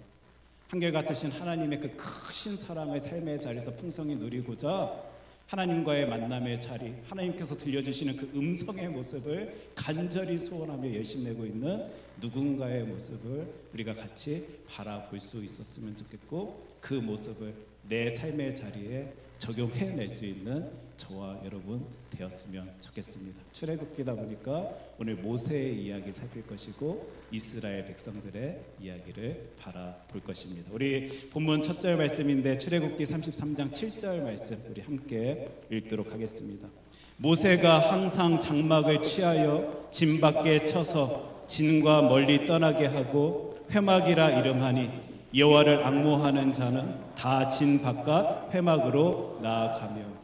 한결같으신 하나님의 그 크신 사랑을 삶의 자리에서 풍성히 누리고자 하나님과의 만남의 자리, 하나님께서 들려주시는 그 음성의 모습을 간절히 소원하며 열심내고 있는 누군가의 모습을 우리가 같이 바라볼 수 있었으면 좋겠고, 그 모습을 내 삶의 자리에 적용해낼 수 있는 저와 여러분 되었으면 좋겠습니다. 출애굽기다 보니까 오늘 모세의 이야기 살필 것이고 이스라엘 백성들의 이야기를 바라볼 것입니다. 우리 본문 첫 절 말씀인데 출애굽기 33장 7절 말씀 우리 함께 읽도록 하겠습니다. 모세가 항상 장막을 취하여 진 밖에 쳐서 진과 멀리 떠나게 하고 회막이라 이름하니 여호와를 앙모하는 자는 다 진 바깥 회막으로 나아가며.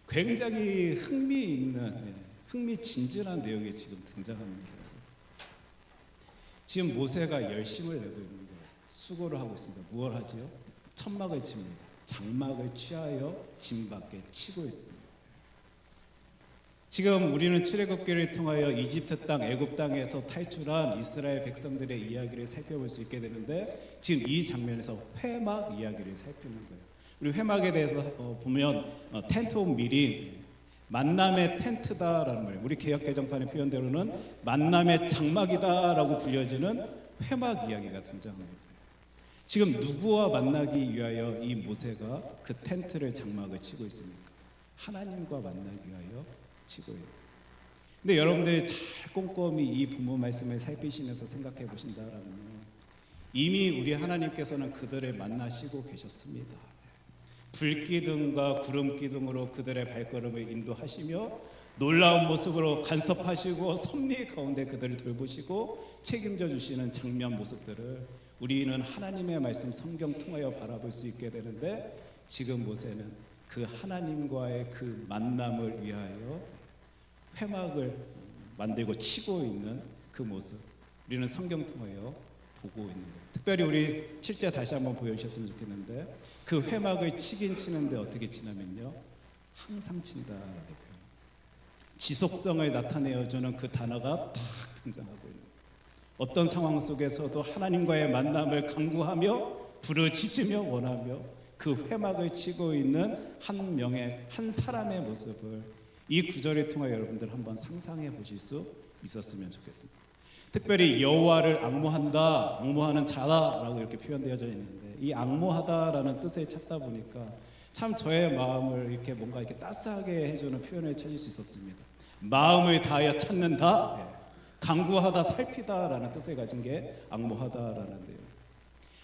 굉장히 흥미진진한 내용이 지금 등장합니다. 지금 모세가 열심을 내고 있는 거예요. 수고를 하고 있습니다. 무엇 하지요? 천막을 칩니다. 장막을 취하여 진 밖에 치고 있습니다. 지금 우리는 출애굽기를 통하여 이집트 땅, 애굽 땅에서 탈출한 이스라엘 백성들의 이야기를 살펴볼 수 있게 되는데, 지금 이 장면에서 회막 이야기를 살피는 거예요. 우리 회막에 대해서 보면 텐트 온 미리, 만남의 텐트다라는 말이에요. 우리 개역개정판의 표현대로는 만남의 장막이다라고 불려지는 회막 이야기가 등장합니다. 지금 누구와 만나기 위하여 이 모세가 그 텐트를 장막을 치고 있습니까? 하나님과 만나기 위하여 치고 있는. 근데 여러분들 잘 꼼꼼히 이 본문 말씀을 살피시면서 생각해 보신다라면 이미 우리 하나님께서는 그들을 만나시고 계셨습니다. 불기둥과 구름기둥으로 그들의 발걸음을 인도하시며 놀라운 모습으로 간섭하시고 섭리 가운데 그들을 돌보시고 책임져 주시는 장면 모습들을 우리는 하나님의 말씀 성경 통하여 바라볼 수 있게 되는데, 지금 모세는 그 하나님과의 그 만남을 위하여 회막을 만들고 치고 있는 그 모습, 우리는 성경 통하여 보고 있는 거예요. 특별히 우리 7절 다시 한번 보여주셨으면 좋겠는데, 그 회막을 치긴 치는데 어떻게 치냐면요, 항상 친다라고 표현해요. 지속성을 나타내어주는 그 단어가 딱 등장하고 있는 거예요. 어떤 상황 속에서도 하나님과의 만남을 강구하며 부르짖으며 원하며 그 회막을 치고 있는 한 사람의 모습을 이 구절을 통해 여러분들 한번 상상해 보실 수 있었으면 좋겠습니다. 특별히 여호와를 앙모한다, 앙모하는 자다라고 이렇게 표현되어져 있는데, 이 앙모하다라는 뜻을 찾다 보니까 참 저의 마음을 이렇게 뭔가 이렇게 따스하게 해주는 표현을 찾을 수 있었습니다. 마음을 다하여 찾는다, 강구하다, 살피다라는 뜻을 가진 게 앙모하다라는데요.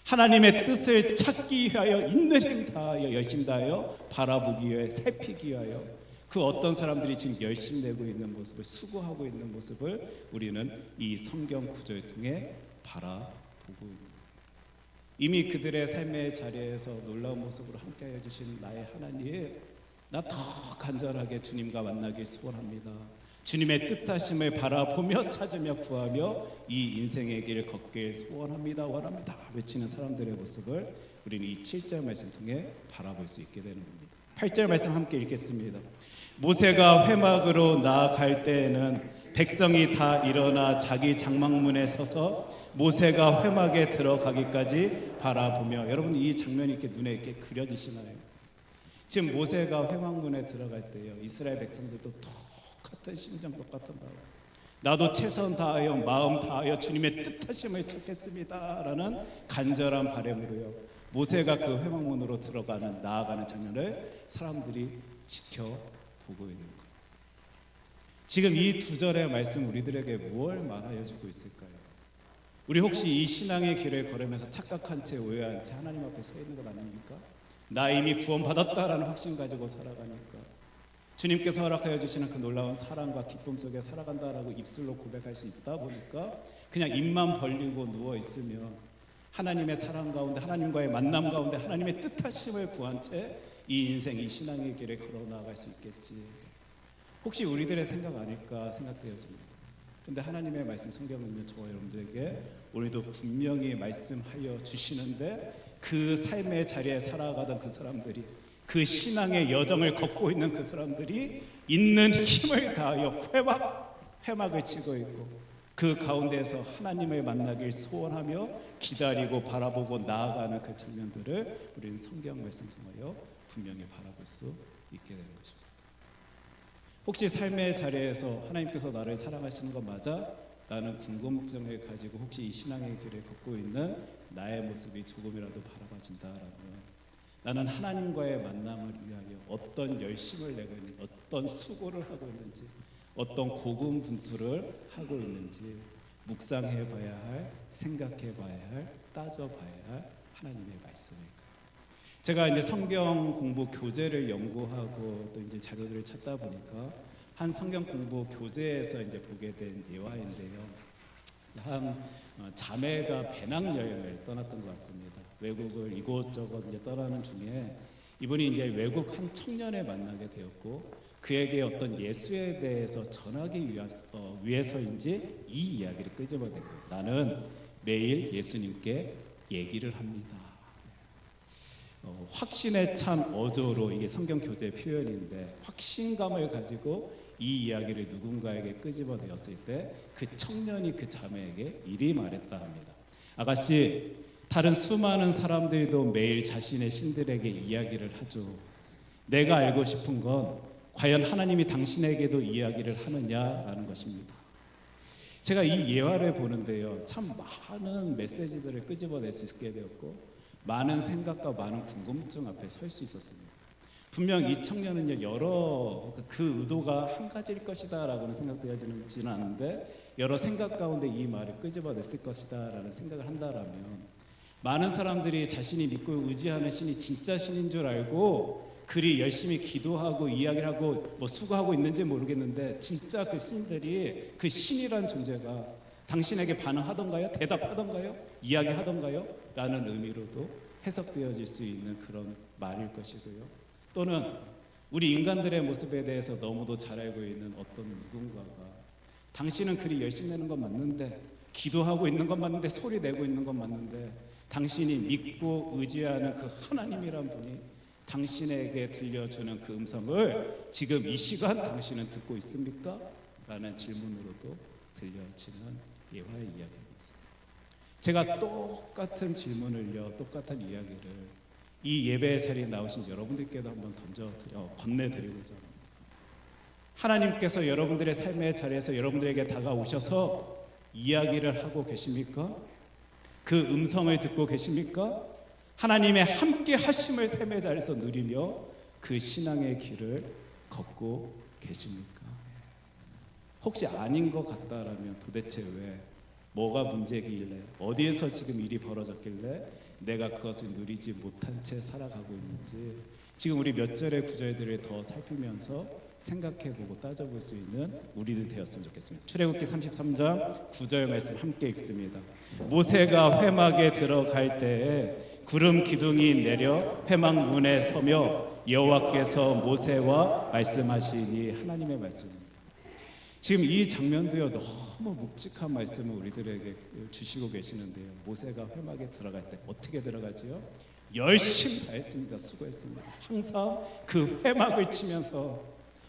하나님의 뜻을 찾기 위하여 있는 힘 다하여 열심 다하여 바라보기 위해 살피기 위하여 그 어떤 사람들이 지금 열심 내고 있는 모습을, 수고하고 있는 모습을 우리는 이 성경 구절을 통해 바라보고 있는 거예요. 이미 그들의 삶의 자리에서 놀라운 모습으로 함께해 주신 나의 하나님, 나 더 간절하게 주님과 만나길 소원합니다. 주님의 뜻하심을 바라보며 찾으며 구하며 이 인생의 길을 걷길 소원합니다, 원합니다 외치는 사람들의 모습을 우리는 이 7절 말씀 통해 바라볼 수 있게 되는 겁니다. 8절 말씀 함께 읽겠습니다. 모세가 회막으로 나아갈 때에는 백성이 다 일어나 자기 장막문에 서서 모세가 회막에 들어가기까지 바라보며. 여러분, 이 장면이 이렇게 눈에 이렇게 그려지시나요? 지금 모세가 회막문에 들어갈 때요, 이스라엘 백성들도 똑같은 심정, 똑같은 마음, 나도 최선 다하여 마음 다하여 주님의 뜻하심을 찾겠습니다라는 간절한 바람으로요, 모세가 그 회막문으로 나아가는 장면을 사람들이 지켜보고 있는 거예요. 지금 이 두 절의 말씀 우리들에게 무엇을 말하여 주고 있을까요? 우리 혹시 이 신앙의 길을 걸으면서 착각한 채, 오해한 채 하나님 앞에 서 있는 것 아닙니까? 나 이미 구원받았다라는 확신 가지고 살아가니까, 주님께서 허락하여 주시는 그 놀라운 사랑과 기쁨 속에 살아간다라고 입술로 고백할 수 있다 보니까 그냥 입만 벌리고 누워 있으면 하나님의 사랑 가운데, 하나님과의 만남 가운데 하나님의 뜻하심을 구한 채 이 인생, 이 신앙의 길을 걸어 나아갈 수 있겠지, 혹시 우리들의 생각 아닐까 생각되어집니다. 근데 하나님의 말씀 성경은요, 저와 여러분들에게 오늘도 분명히 말씀하여 주시는데, 그 삶의 자리에 살아가던 그 사람들이, 그 신앙의 여정을 걷고 있는 그 사람들이 있는 힘을 다하여 회막을 치고 있고, 그 가운데에서 하나님을 만나길 소원하며 기다리고 바라보고 나아가는 그 장면들을 우리는 성경 말씀 통하여 분명히 바라볼 수 있게 되는 것입니다. 혹시 삶의 자리에서 하나님께서 나를 사랑하시는 것 맞아? 라는 궁금증을 가지고 혹시 이 신앙의 길을 걷고 있는 나의 모습이 조금이라도 바라봐진다라면, 나는 하나님과의 만남을 위하여 어떤 열심을 내고 있는지, 어떤 수고를 하고 있는지, 어떤 고군분투를 하고 있는지 묵상해 봐야 할, 생각해 봐야 할, 따져 봐야 할 하나님의 말씀일까요? 제가 이제 성경 공부 교재를 연구하고 또 이제 자료들을 찾다 보니까 한 성경 공부 교재에서 이제 보게 된 예화인데요, 한 자매가 배낭여행을 떠났던 것 같습니다. 외국을 이곳저곳 이제 떠나는 중에 이분이 이제 외국 한 청년을 만나게 되었고 그에게 어떤 예수에 대해서 전하기 위해서인지 이 이야기를 끄집어낸 거예요. 나는 매일 예수님께 얘기를 합니다. 확신에 찬 어조로 이게 성경 교재 표현인데 확신감을 가지고 이 이야기를 누군가에게 끄집어내었을 때 그 청년이 그 자매에게 이리 말했다 합니다. 아가씨, 다른 수많은 사람들도 매일 자신의 신들에게 이야기를 하죠. 내가 알고 싶은 건 과연 하나님이 당신에게도 이야기를 하느냐라는 것입니다. 제가 이 예화를 보는데요, 참 많은 메시지들을 끄집어낼 수 있게 되었고 많은 생각과 많은 궁금증 앞에 설 수 있었습니다. 분명 이 청년은요, 여러 그 의도가 한 가지일 것이다라고는 생각되어지는 않는데 여러 생각 가운데 이 말을 끄집어냈을 것이다라는 생각을 한다라면 많은 사람들이 자신이 믿고 의지하는 신이 진짜 신인 줄 알고 그리 열심히 기도하고 이야기를 하고 수고하고 있는지 모르겠는데 진짜 그 신들이 그 신이란 존재가 당신에게 반응하던가요? 대답하던가요? 이야기하던가요? 라는 의미로도 해석되어질 수 있는 그런 말일 것이고요. 또는 우리 인간들의 모습에 대해서 너무도 잘 알고 있는 어떤 누군가가 당신은 그리 열심히 내는 건 맞는데 기도하고 있는 건 맞는데 소리 내고 있는 건 맞는데 당신이 믿고 의지하는 그 하나님이란 분이 당신에게 들려주는 그 음성을 지금 이 시간 당신은 듣고 있습니까? 라는 질문으로도 들려지는 예화의 이야기입니다. 제가 똑같은 질문을요, 똑같은 이야기를 이 예배 자리에 나오신 여러분들께도 한번 건네드리고자 합니다. 하나님께서 여러분들의 삶의 자리에서 여러분들에게 다가오셔서 이야기를 하고 계십니까? 그 음성을 듣고 계십니까? 하나님의 함께 하심을 삶의 자리에서 누리며 그 신앙의 길을 걷고 계십니까? 혹시 아닌 것 같다라면 도대체 왜? 뭐가 문제길래? 어디에서 지금 일이 벌어졌길래 내가 그것을 누리지 못한 채 살아가고 있는지 지금 우리 몇 절의 구절들을 더 살피면서 생각해보고 따져볼 수 있는 우리들 되었으면 좋겠습니다. 출애굽기 33장 9절 말씀 함께 읽습니다. 모세가 회막에 들어갈 때에 구름 기둥이 내려 회막 문에 서며 여호와께서 모세와 말씀하시니 하나님의 말씀입니다. 지금 이 장면도요, 너무 묵직한 말씀을 우리들에게 주시고 계시는데요. 모세가 회막에 들어갈 때 어떻게 들어가지요? 열심히 다했습니다. 수고했습니다. 항상 그 회막을 치면서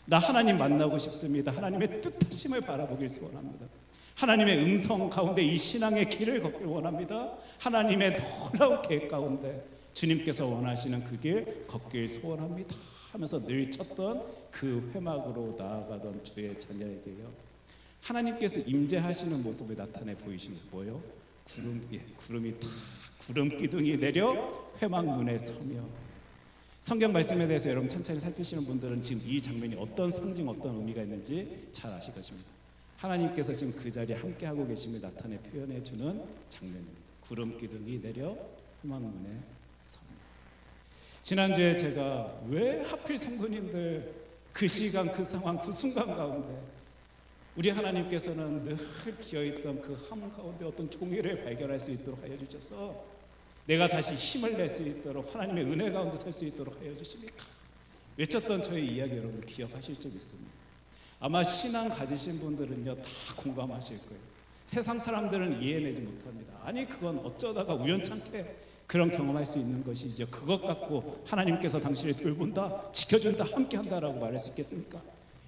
나 하나님 만나고 싶습니다. 하나님의 뜻하심을 바라보길 소원합니다. 하나님의 음성 가운데 이 신앙의 길을 걷길 원합니다. 하나님의 놀라운 계획 가운데 주님께서 원하시는 그 길 걷길 소원합니다 하면서 늘 쳤던 그 회막으로 나아가던 주의 자녀에게요, 하나님께서 임재하시는 모습을 나타내 보이시는 뭐예요? 구름이 탁, 구름 기둥이 내려 회막 문에 서며. 성경 말씀에 대해서 여러분 천천히 살피시는 분들은 지금 이 장면이 어떤 상징, 어떤 의미가 있는지 잘 아실 것입니다. 하나님께서 지금 그 자리에 함께하고 계심을 나타내 표현해 주는 장면입니다. 구름 기둥이 내려 회막 문에 서며. 지난주에 제가 왜 하필 성도님들 그 시간, 그 상황, 그 순간 가운데 우리 하나님께서는 늘 비어있던 그 함 가운데 어떤 종이를 발견할 수 있도록 하여 주셔서 내가 다시 힘을 낼 수 있도록 하나님의 은혜 가운데 설 수 있도록 하여 주십니까? 외쳤던 저의 이야기 여러분들 기억하실 줄 믿습니다. 아마 신앙 가지신 분들은요 다 공감하실 거예요. 세상 사람들은 이해내지 못합니다. 아니 그건 어쩌다가 우연찮게 그런 경험할 수 있는 것이죠. 그것 갖고 하나님께서 당신을 돌본다, 지켜준다, 함께한다라고 말할 수 있겠습니까?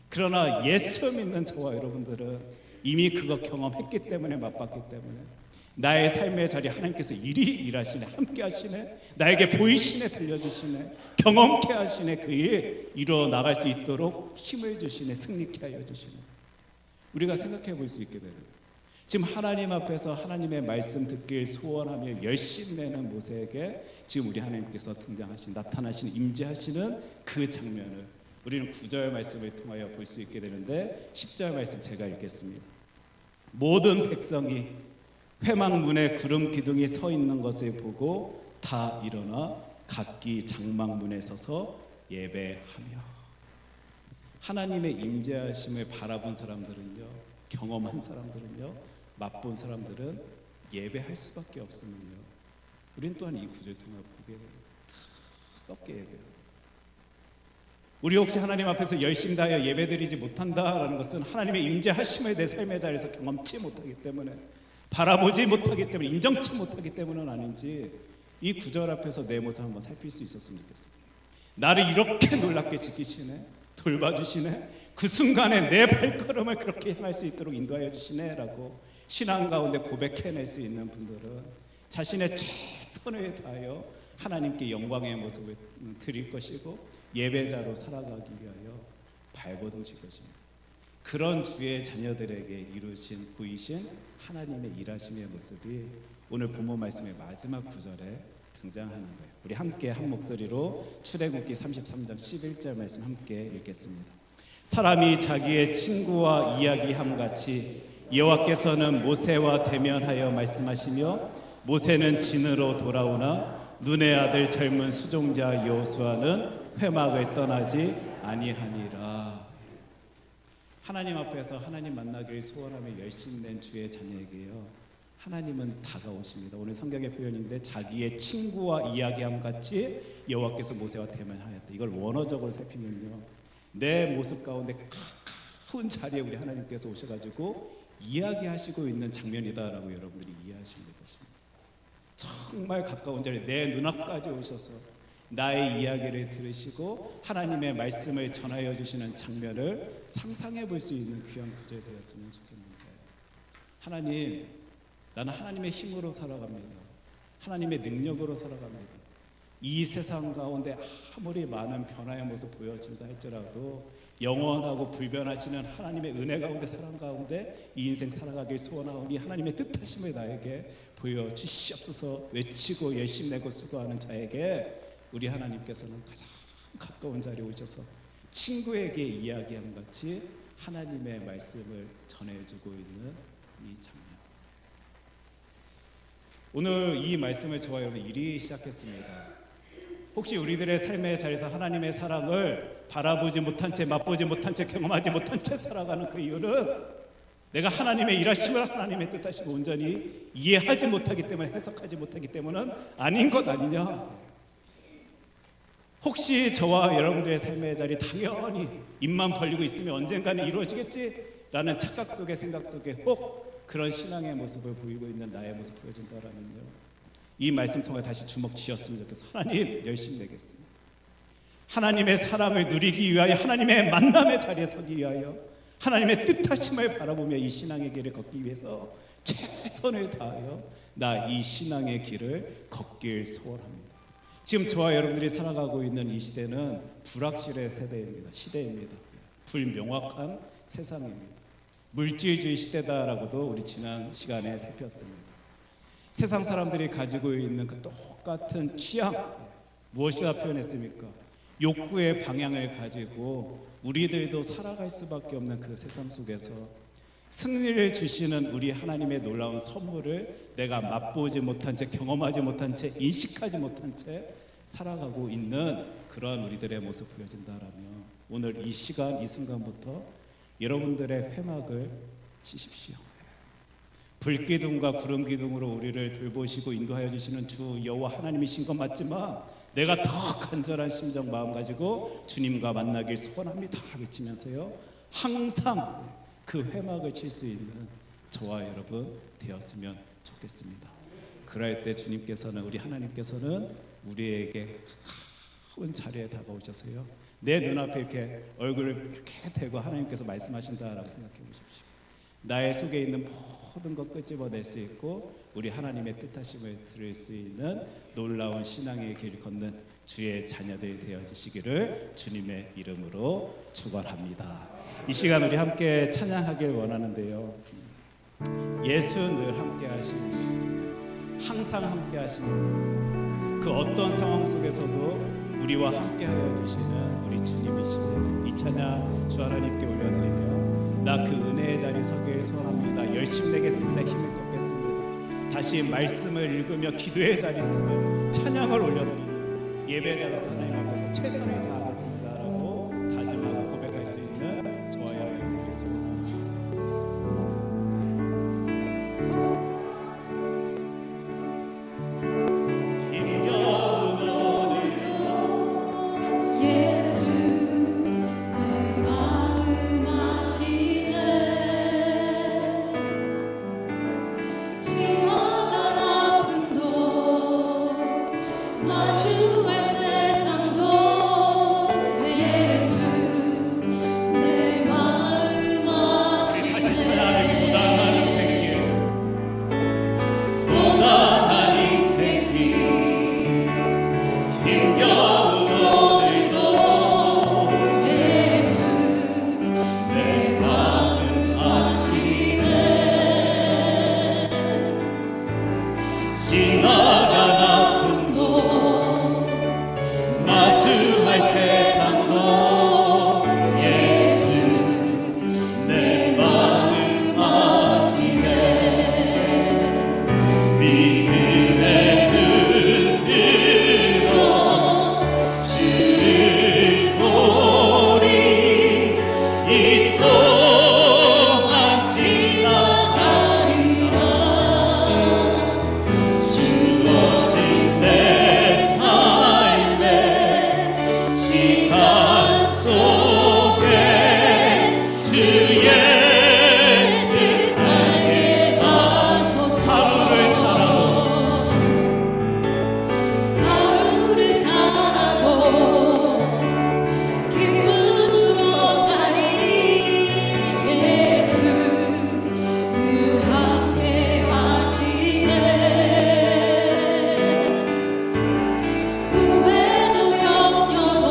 그러나 예수 믿는 저와 여러분들은 이미 그거 경험했기 때문에, 맛봤기 때문에 나의 삶의 자리에 하나님께서 이리 일하시네, 함께 하시네, 나에게 보이시네, 들려주시네, 경험케 하시네, 그 일 이루어 나갈 수 있도록 힘을 주시네, 승리케 하여 주시네. 우리가 생각해 볼 수 있게 되는, 지금 하나님 앞에서 하나님의 말씀 듣길 소원하며 열심 내는 모세에게 지금 우리 하나님께서 등장하신, 나타나시는, 임재하시는 그 장면을 우리는 9절 말씀을 통하여 볼 수 있게 되는데 10절 말씀 제가 읽겠습니다. 모든 백성이 회막 문에 구름 기둥이 서 있는 것을 보고 다 일어나 각기 장막 문에 서서 예배하며. 하나님의 임재하심을 바라본 사람들은요, 경험한 사람들은요, 맛본 사람들은 예배할 수밖에 없으면요, 우린 또한 이 구절을 통해 보게 됩니다. 뜨겁게 예배합니다. 우리 혹시 하나님 앞에서 열심히 다하여 예배드리지 못한다라는 것은 하나님의 임재하심을 내 삶의 자리에서 경험치 못하기 때문에, 바라보지 못하기 때문에, 인정치 못하기 때문은 아닌지 이 구절 앞에서 내 모습을 한번 살필 수 있었으면 좋겠습니다. 나를 이렇게 놀랍게 지키시네, 돌봐주시네, 그 순간에 내 발걸음을 그렇게 향할 수 있도록 인도하여 주시네 라고 신앙 가운데 고백해낼 수 있는 분들은 자신의 최선을 다하여 하나님께 영광의 모습을 드릴 것이고 예배자로 살아가기 위하여 발버둥 칠 것입니다. 그런 주의 자녀들에게 이루신 보이신 하나님의 일하심의 모습이 오늘 본문 말씀의 마지막 구절에 등장하는 거예요. 우리 함께 한 목소리로 출애굽기 33장 11절 말씀 함께 읽겠습니다. 사람이 자기의 친구와 이야기함 같이 여호와께서는 모세와 대면하여 말씀하시며 모세는 진으로 돌아오나 눈의 아들 젊은 수종자 여호수아는 회막을 떠나지 아니하니라. 하나님 앞에서 하나님 만나기를 소원하며 열심히 낸 주의 자녀에게요, 하나님은 다가오십니다. 오늘 성경의 표현인데 자기의 친구와 이야기함 같이 여호와께서 모세와 대면하였다. 이걸 원어적으로 살피면요, 내 모습 가운데 가까운 자리에 우리 하나님께서 오셔가지고 이야기하시고 있는 장면이다라고 여러분들이 이해하시면 될 것입니다. 정말 가까운 자리에 내 눈앞까지 오셔서 나의 이야기를 들으시고 하나님의 말씀을 전하여 주시는 장면을 상상해 볼 수 있는 귀한 구절이 되었으면 좋겠는데, 하나님, 나는 하나님의 힘으로 살아갑니다. 하나님의 능력으로 살아갑니다. 이 세상 가운데 아무리 많은 변화의 모습 보여진다 할지라도 영원하고 불변하시는 하나님의 은혜 가운데, 사랑 가운데 이 인생 살아가길 소원하오니 하나님의 뜻하심을 나에게 보여주시옵소서 외치고 열심 내고 수고하는 자에게 우리 하나님께서는 가장 가까운 자리에 오셔서 친구에게 이야기한 같이 하나님의 말씀을 전해주고 있는 이 장면. 오늘 이 말씀을 저와 여러분 이리 시작했습니다. 혹시 우리들의 삶의 자리에서 하나님의 사랑을 바라보지 못한 채, 맛보지 못한 채, 경험하지 못한 채 살아가는 그 이유는 내가 하나님의 일하심을, 하나님의 뜻하심을 온전히 이해하지 못하기 때문에, 해석하지 못하기 때문은 아닌 것 아니냐. 혹시 저와 여러분들의 삶의 자리 당연히 입만 벌리고 있으면 언젠가는 이루어지겠지라는 착각 속에, 생각 속에 혹 그런 신앙의 모습을 보이고 있는 나의 모습 보여진다라면요, 이 말씀 통해 다시 주먹 쥐었으면 좋겠어요. 하나님, 열심히 내겠습니다. 하나님의 사랑을 누리기 위하여, 하나님의 만남의 자리에 서기 위하여, 하나님의 뜻하심을 바라보며 이 신앙의 길을 걷기 위해서 최선을 다하여 나 이 신앙의 길을 걷길 소원합니다. 지금 저와 여러분들이 살아가고 있는 이 시대는 불확실의 시대입니다. 불명확한 세상입니다. 물질주의 시대다라고도 우리 지난 시간에 살폈습니다. 세상 사람들이 가지고 있는 그 똑같은 취향, 무엇이다 표현했습니까? 욕구의 방향을 가지고 우리들도 살아갈 수밖에 없는 그 세상 속에서 승리를 주시는 우리 하나님의 놀라운 선물을 내가 맛보지 못한 채, 경험하지 못한 채, 인식하지 못한 채 살아가고 있는 그러한 우리들의 모습 보여진다라면 오늘 이 시간, 이 순간부터 여러분들의 회막을 치십시오. 불기둥과 구름기둥으로 우리를 돌보시고 인도하여 주시는 주 여호와 하나님이신 것 맞지만 내가 더 간절한 심정, 마음 가지고 주님과 만나길 소원합니다 외치면서요, 항상 그 회막을 칠 수 있는 저와 여러분 되었으면 좋겠습니다. 그럴 때 주님께서는, 우리 하나님께서는 우리에게 가까운 자리에 다가오셔서요, 내 눈앞에 이렇게 얼굴을 이렇게 대고 하나님께서 말씀하신다라고 생각해 보십시오. 나의 속에 있는 모든 것 끄집어낼 수 있고 우리 하나님의 뜻하심을 들을 수 있는 놀라운 신앙의 길 걷는 주의 자녀들이 되어지시기를 주님의 이름으로 축원합니다. 이 시간 우리 함께 찬양하길 원하는데요, 예수 늘 함께 하시는, 항상 함께 하시는, 그 어떤 상황 속에서도 우리와 함께 하여 주시는 우리 주님이십니다. 이 찬양 주 하나님께 올려드리며 나 그 은혜의 자리 서길 소원합니다. 열심히 내겠습니다. 힘을 쏟겠습니다. 다시 말씀을 읽으며 기도의 자리 있으며 찬양을 올려드리며 예배자로서 하나님 앞에서 최선을 다하겠습니다 라고 다짐하고 고백할 수 있는 저와 여러분 되길 소원합니다. 지나간 아픔도 마주할 세상도 예수 내 마음 아시네. 믿음의 눈 들어 주를 보리. 이 동안 지나가리라. 주어진 내 삶의 시간 속에 주의 뜻 알게 하소서. 하루를 살아도 기쁨으로 사니 예수 늘 함께 하시네. 후회도 염려도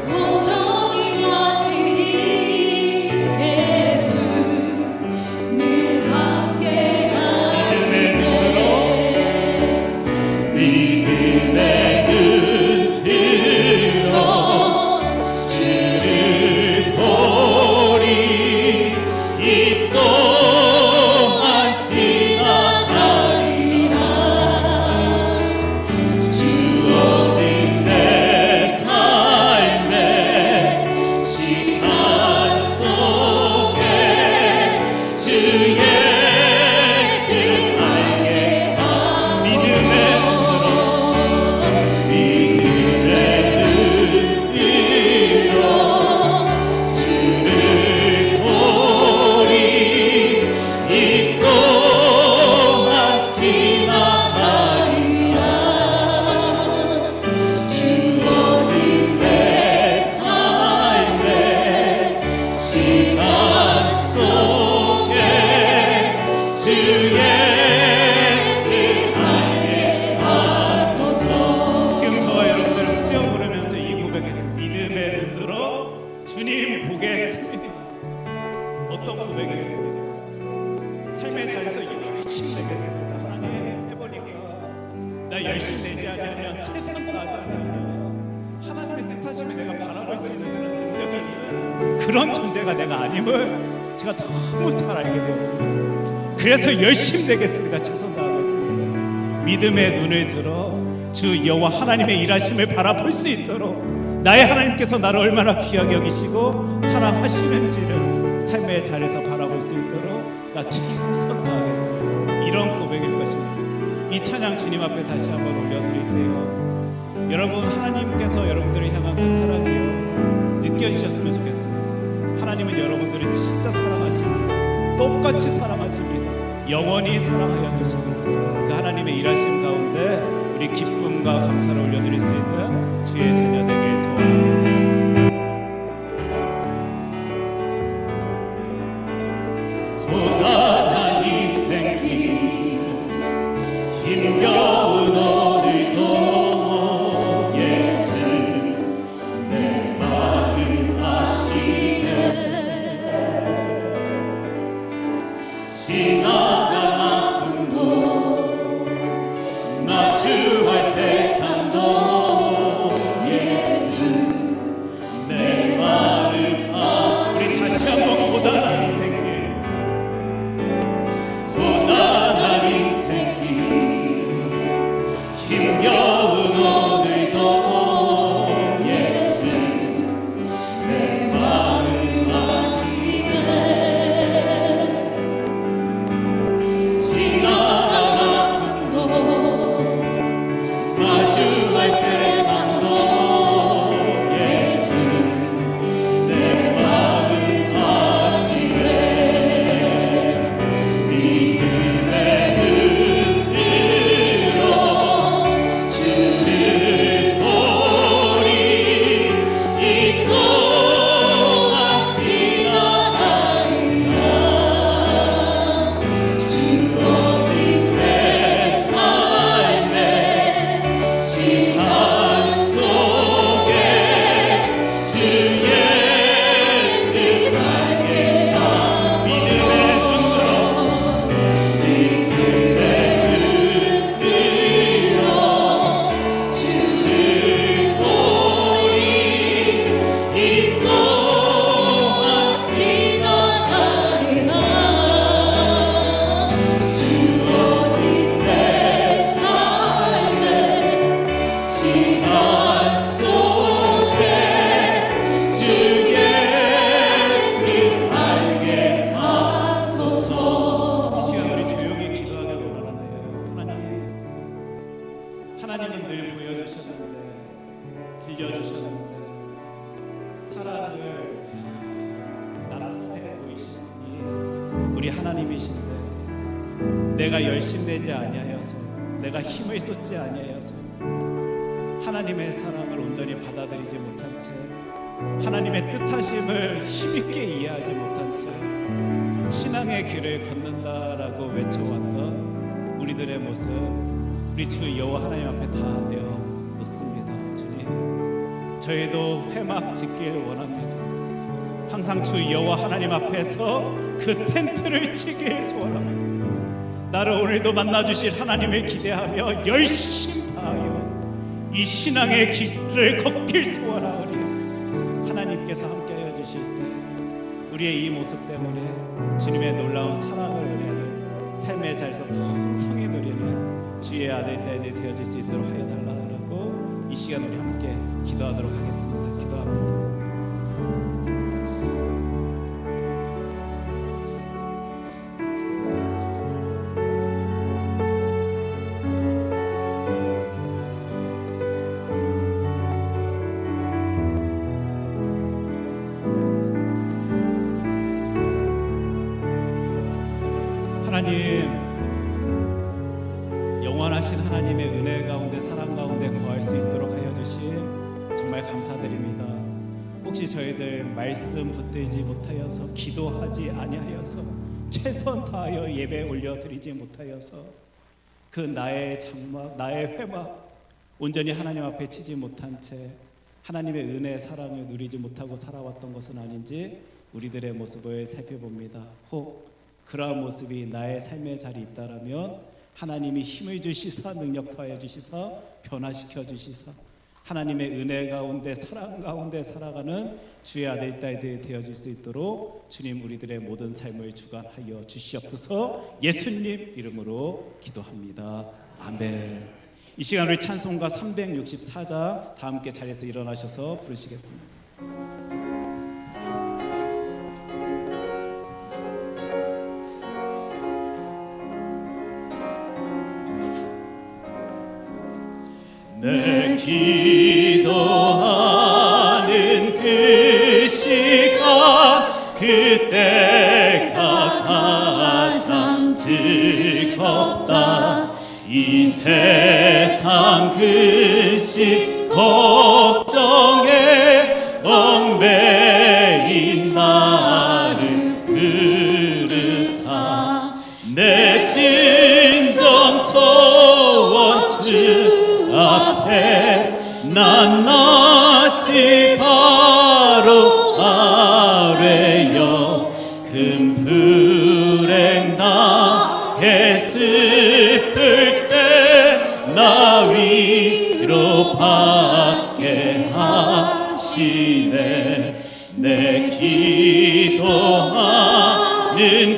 온전히 맡기니 예수 늘 함께 하시네. 믿음의 눈 들어 주를 보리. 이 동안 지나가리라. 주어진 내 삶의 시간 속에 주의 뜻 알게 하소서. 믿음의 눈 들어 주를 보리. 이 동안 지나가리라. 주어진 내 삶의 시간 속에 주의 뜻 알게 하소서. 지금 저와 여러분들은 후렴 부르면서 이 고백했습니다. 믿음의 눈 들어 주님 보겠습니다. 어떤 고백이겠습니까? 삶의 자리에서 열심히 내겠습니다. 하나님 해보니까 나 열심히 내지 않으면 최선을 다하지 않으면 하나님의 뜻하심을 내가 바라볼 수 있는 그런 능력이 있는 그런 존재가 내가 아님을 제가 너무 잘 알게 되었습니다. 그래서 열심히 내겠습니다. 최선 다하겠습니다. 믿음의 눈을 들어 주 여호와 하나님의 일하심을 바라볼 수 있도록 나의 하나님께서 나를 얼마나 귀하게 여기시고 사랑하시는지를 삶의 자리에서 바라볼 수 있도록 나 최선 다하겠습니다. 이런 고백일 것입니다. 이 찬양 주님 앞에 다시 한번 올려드릴 때요, 여러분 하나님께서 여러분들을 향한 그 사랑이요 느껴지셨으면 좋겠습니다. 하나님은 여러분들을 진짜 사랑하십니다. 똑같이 사랑하십니다. 영원히 사랑하여 주십니다. 그 하나님의 일하심 가운데 우리 기쁨과 감사를 올려드릴 수 있는 주의 자녀 되길 소원합니다. 고단한 인생길 힘겨운 오늘도 예수 내 마음 아시네. 지나간 아픔도 마주할 세상도 예수 늘 보여주셨는데, 들려주셨는데, 사랑을 나타내 보이신 분이 우리 하나님이신데, 내가 열심내지 아니하여서, 내가 힘을 쏟지 아니하여서 하나님의 사랑을 온전히 받아들이지 못한 채, 하나님의 뜻하심을 힘있게 이해하지 못한 채 신앙의 길을 걷는다라고 외쳐왔던 우리들의 모습, 우리 주 여호와 하나님 앞에 다 내어놓습니다. 주님, 저희도 회막 짓길 원합니다. 항상 주 여호와 하나님 앞에서 그 텐트를 치길 소원합니다. 나를 오늘도 만나주실 하나님을 기대하며 열심 다하여 이 신앙의 길을 걷길 소원하오니, 하나님께서 함께하여 주실 때 우리의 이 모습 때문에 주님의 놀라운 사랑을, 은혜를 삶의 자리에서 풍성히 누리는 주의 아들 딸들이 되어질 수 있도록 하여 달라고 이 시간 우리 함께 기도하도록 하겠습니다. 기도합니다. 하나님, 영원하신 하나님의 은혜 가운데, 사랑 가운데 거할 수 있도록 하여 주신 정말 감사드립니다. 혹시 저희들 말씀 붙들지 못하여서, 기도하지 아니하여서, 최선 다하여 예배 올려드리지 못하여서 그 나의 장막, 나의 회막 온전히 하나님 앞에 치지 못한 채 하나님의 은혜, 사랑을 누리지 못하고 살아왔던 것은 아닌지 우리들의 모습을 살펴봅니다. 혹 그러한 모습이 나의 삶의 자리에 있다라면 하나님이 힘을 주시사, 능력 더하여 주시사, 변화시켜 주시사, 하나님의 은혜 가운데, 사랑 가운데 살아가는 주의 아들 딸들이 되어질 수 있도록 주님, 우리들의 모든 삶을 주관하여 주시옵소서. 예수님 이름으로 기도합니다. 아멘. 이 시간 우리 찬송가 364장 다 함께 자리에서 일어나셔서 부르시겠습니다. 내 기도하는 그 시간, 그때가 가장 즐겁다. 이 세상 근심 걱정에 얽매인 나를 부르사, 내 진정 소원 주 앞에 난 낫지 바로 아래여, 큰 불행 나에 슬플 때 나 위로 받게 하시네. 내 기도하는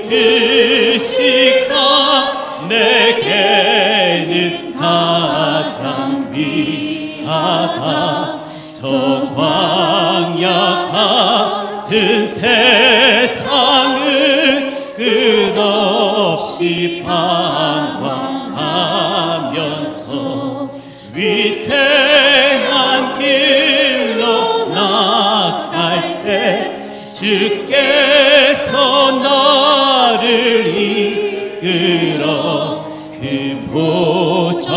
그 시간 내게는 가장 귀하다. 저 광야 같은 세상은 끝없이 방황하면서 위태한 길로 나갈 때 주께서 나를 이끌어 그 보좌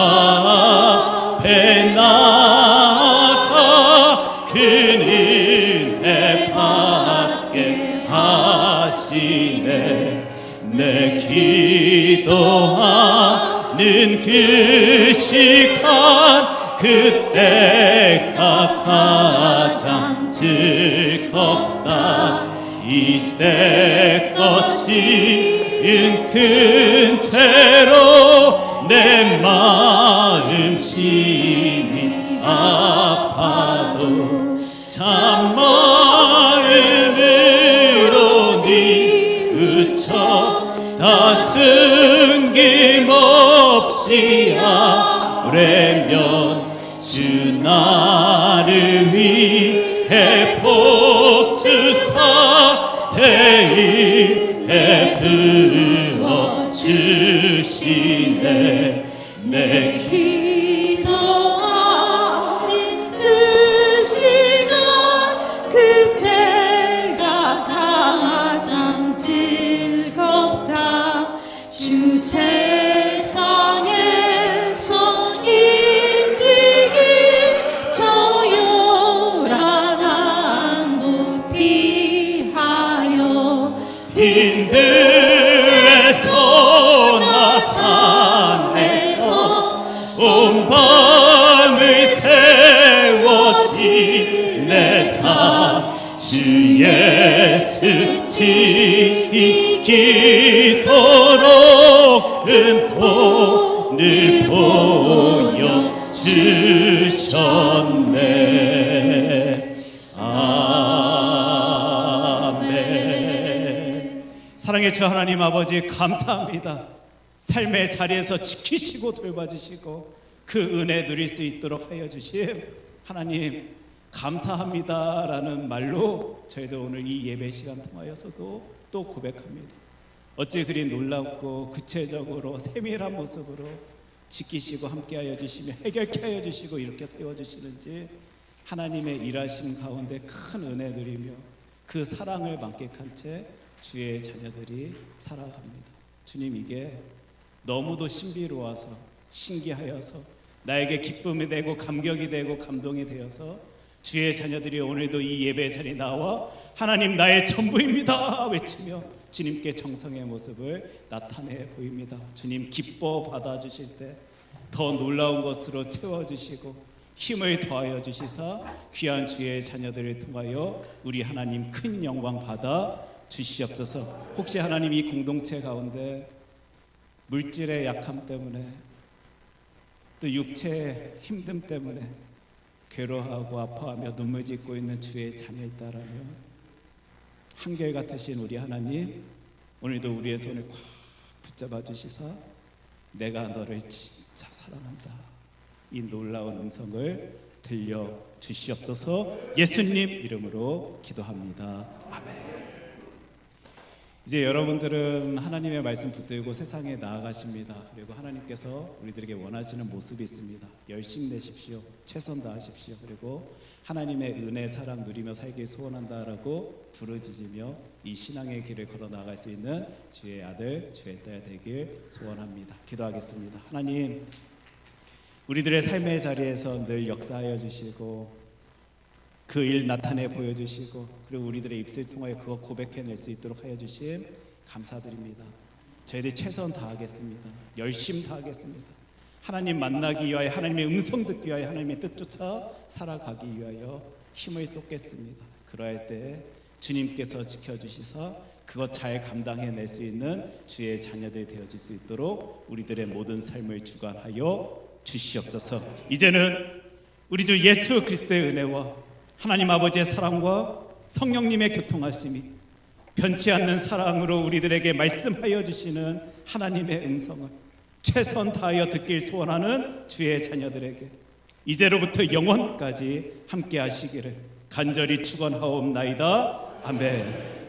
앞에 나가 큰 은혜 받게 하시네. 내 기도하는 그 시간 그때가 가장 즐겁다. 이때껏 지은 큰 죄로 내 마음 심히 아파도 참마음으로 뉘우쳐 다 숨김없이 아뢰면 주 나를 위해 복 주사 새 은혜 부어 주시네. 내 기도하는 들에서 나타내서 온 밤을 세워 지내사 주 예수 지키도록 은총을 보여주셨네. 아멘. 사랑의 주 하나님 아버지, 감사합니다. 삶의 자리에서 지키시고 돌봐주시고 그 은혜 누릴 수 있도록 하여 주심 하나님 감사합니다라는 말로 저희도 오늘 이 예배 시간 통하여서도 또 고백합니다. 어찌 그리 놀랍고 구체적으로 세밀한 모습으로 지키시고 함께하여 주시며 해결케 하여 주시고 이렇게 세워주시는지 하나님의 일하심 가운데 큰 은혜 누리며 그 사랑을 만끽한 채 주의 자녀들이 살아갑니다. 주님, 이게 너무도 신비로워서 신기하여서 나에게 기쁨이 되고 감격이 되고 감동이 되어서 주의 자녀들이 오늘도 이 예배 자리에 나와 하나님 나의 전부입니다 외치며 주님께 정성의 모습을 나타내 보입니다. 주님, 기뻐 받아주실 때 더 놀라운 것으로 채워주시고 힘을 더하여 주시사 귀한 주의 자녀들을 통하여 우리 하나님 큰 영광 받아 주시옵소서. 혹시 하나님 이 공동체 가운데 물질의 약함 때문에 또 육체의 힘듦 때문에 괴로워하고 아파하며 눈물 짓고 있는 주의 자녀 있다라면 한결같으신 우리 하나님, 오늘도 우리의 손을 꽉 붙잡아 주시사 내가 너를 진짜 사랑한다, 이 놀라운 음성을 들려 주시옵소서. 예수님 이름으로 기도합니다. 아멘. 이제 여러분들은 하나님의 말씀 붙들고 세상에 나아가십니다. 그리고 하나님께서 우리들에게 원하시는 모습이 있습니다. 열심 내십시오. 최선 다하십시오. 그리고 하나님의 은혜 사랑 누리며 살길 소원한다라고 부르짖으며 이 신앙의 길을 걸어 나갈 수 있는 주의 아들 주의 딸 되길 소원합니다. 기도하겠습니다. 하나님, 우리들의 삶의 자리에서 늘 역사하여 주시고 그 일 나타내 보여주시고 그리고 우리들의 입술 통하여 그거 고백해낼 수 있도록 하여 주심 감사드립니다. 저희들 최선 다하겠습니다. 열심 다하겠습니다. 하나님 만나기 위하여, 하나님의 음성 듣기 위하여, 하나님의 뜻 쫓아 살아가기 위하여 힘을 쏟겠습니다. 그러할 때 주님께서 지켜주시사 그것 잘 감당해낼 수 있는 주의 자녀들 되어질 수 있도록 우리들의 모든 삶을 주관하여 주시옵소서. 이제는 우리 주 예수 그리스도의 은혜와 하나님 아버지의 사랑과 성령님의 교통하심이 변치 않는 사랑으로 우리들에게 말씀하여 주시는 하나님의 음성을 최선 다하여 듣길 소원하는 주의 자녀들에게 이제로부터 영원까지 함께 하시기를 간절히 축원하옵나이다. 아멘.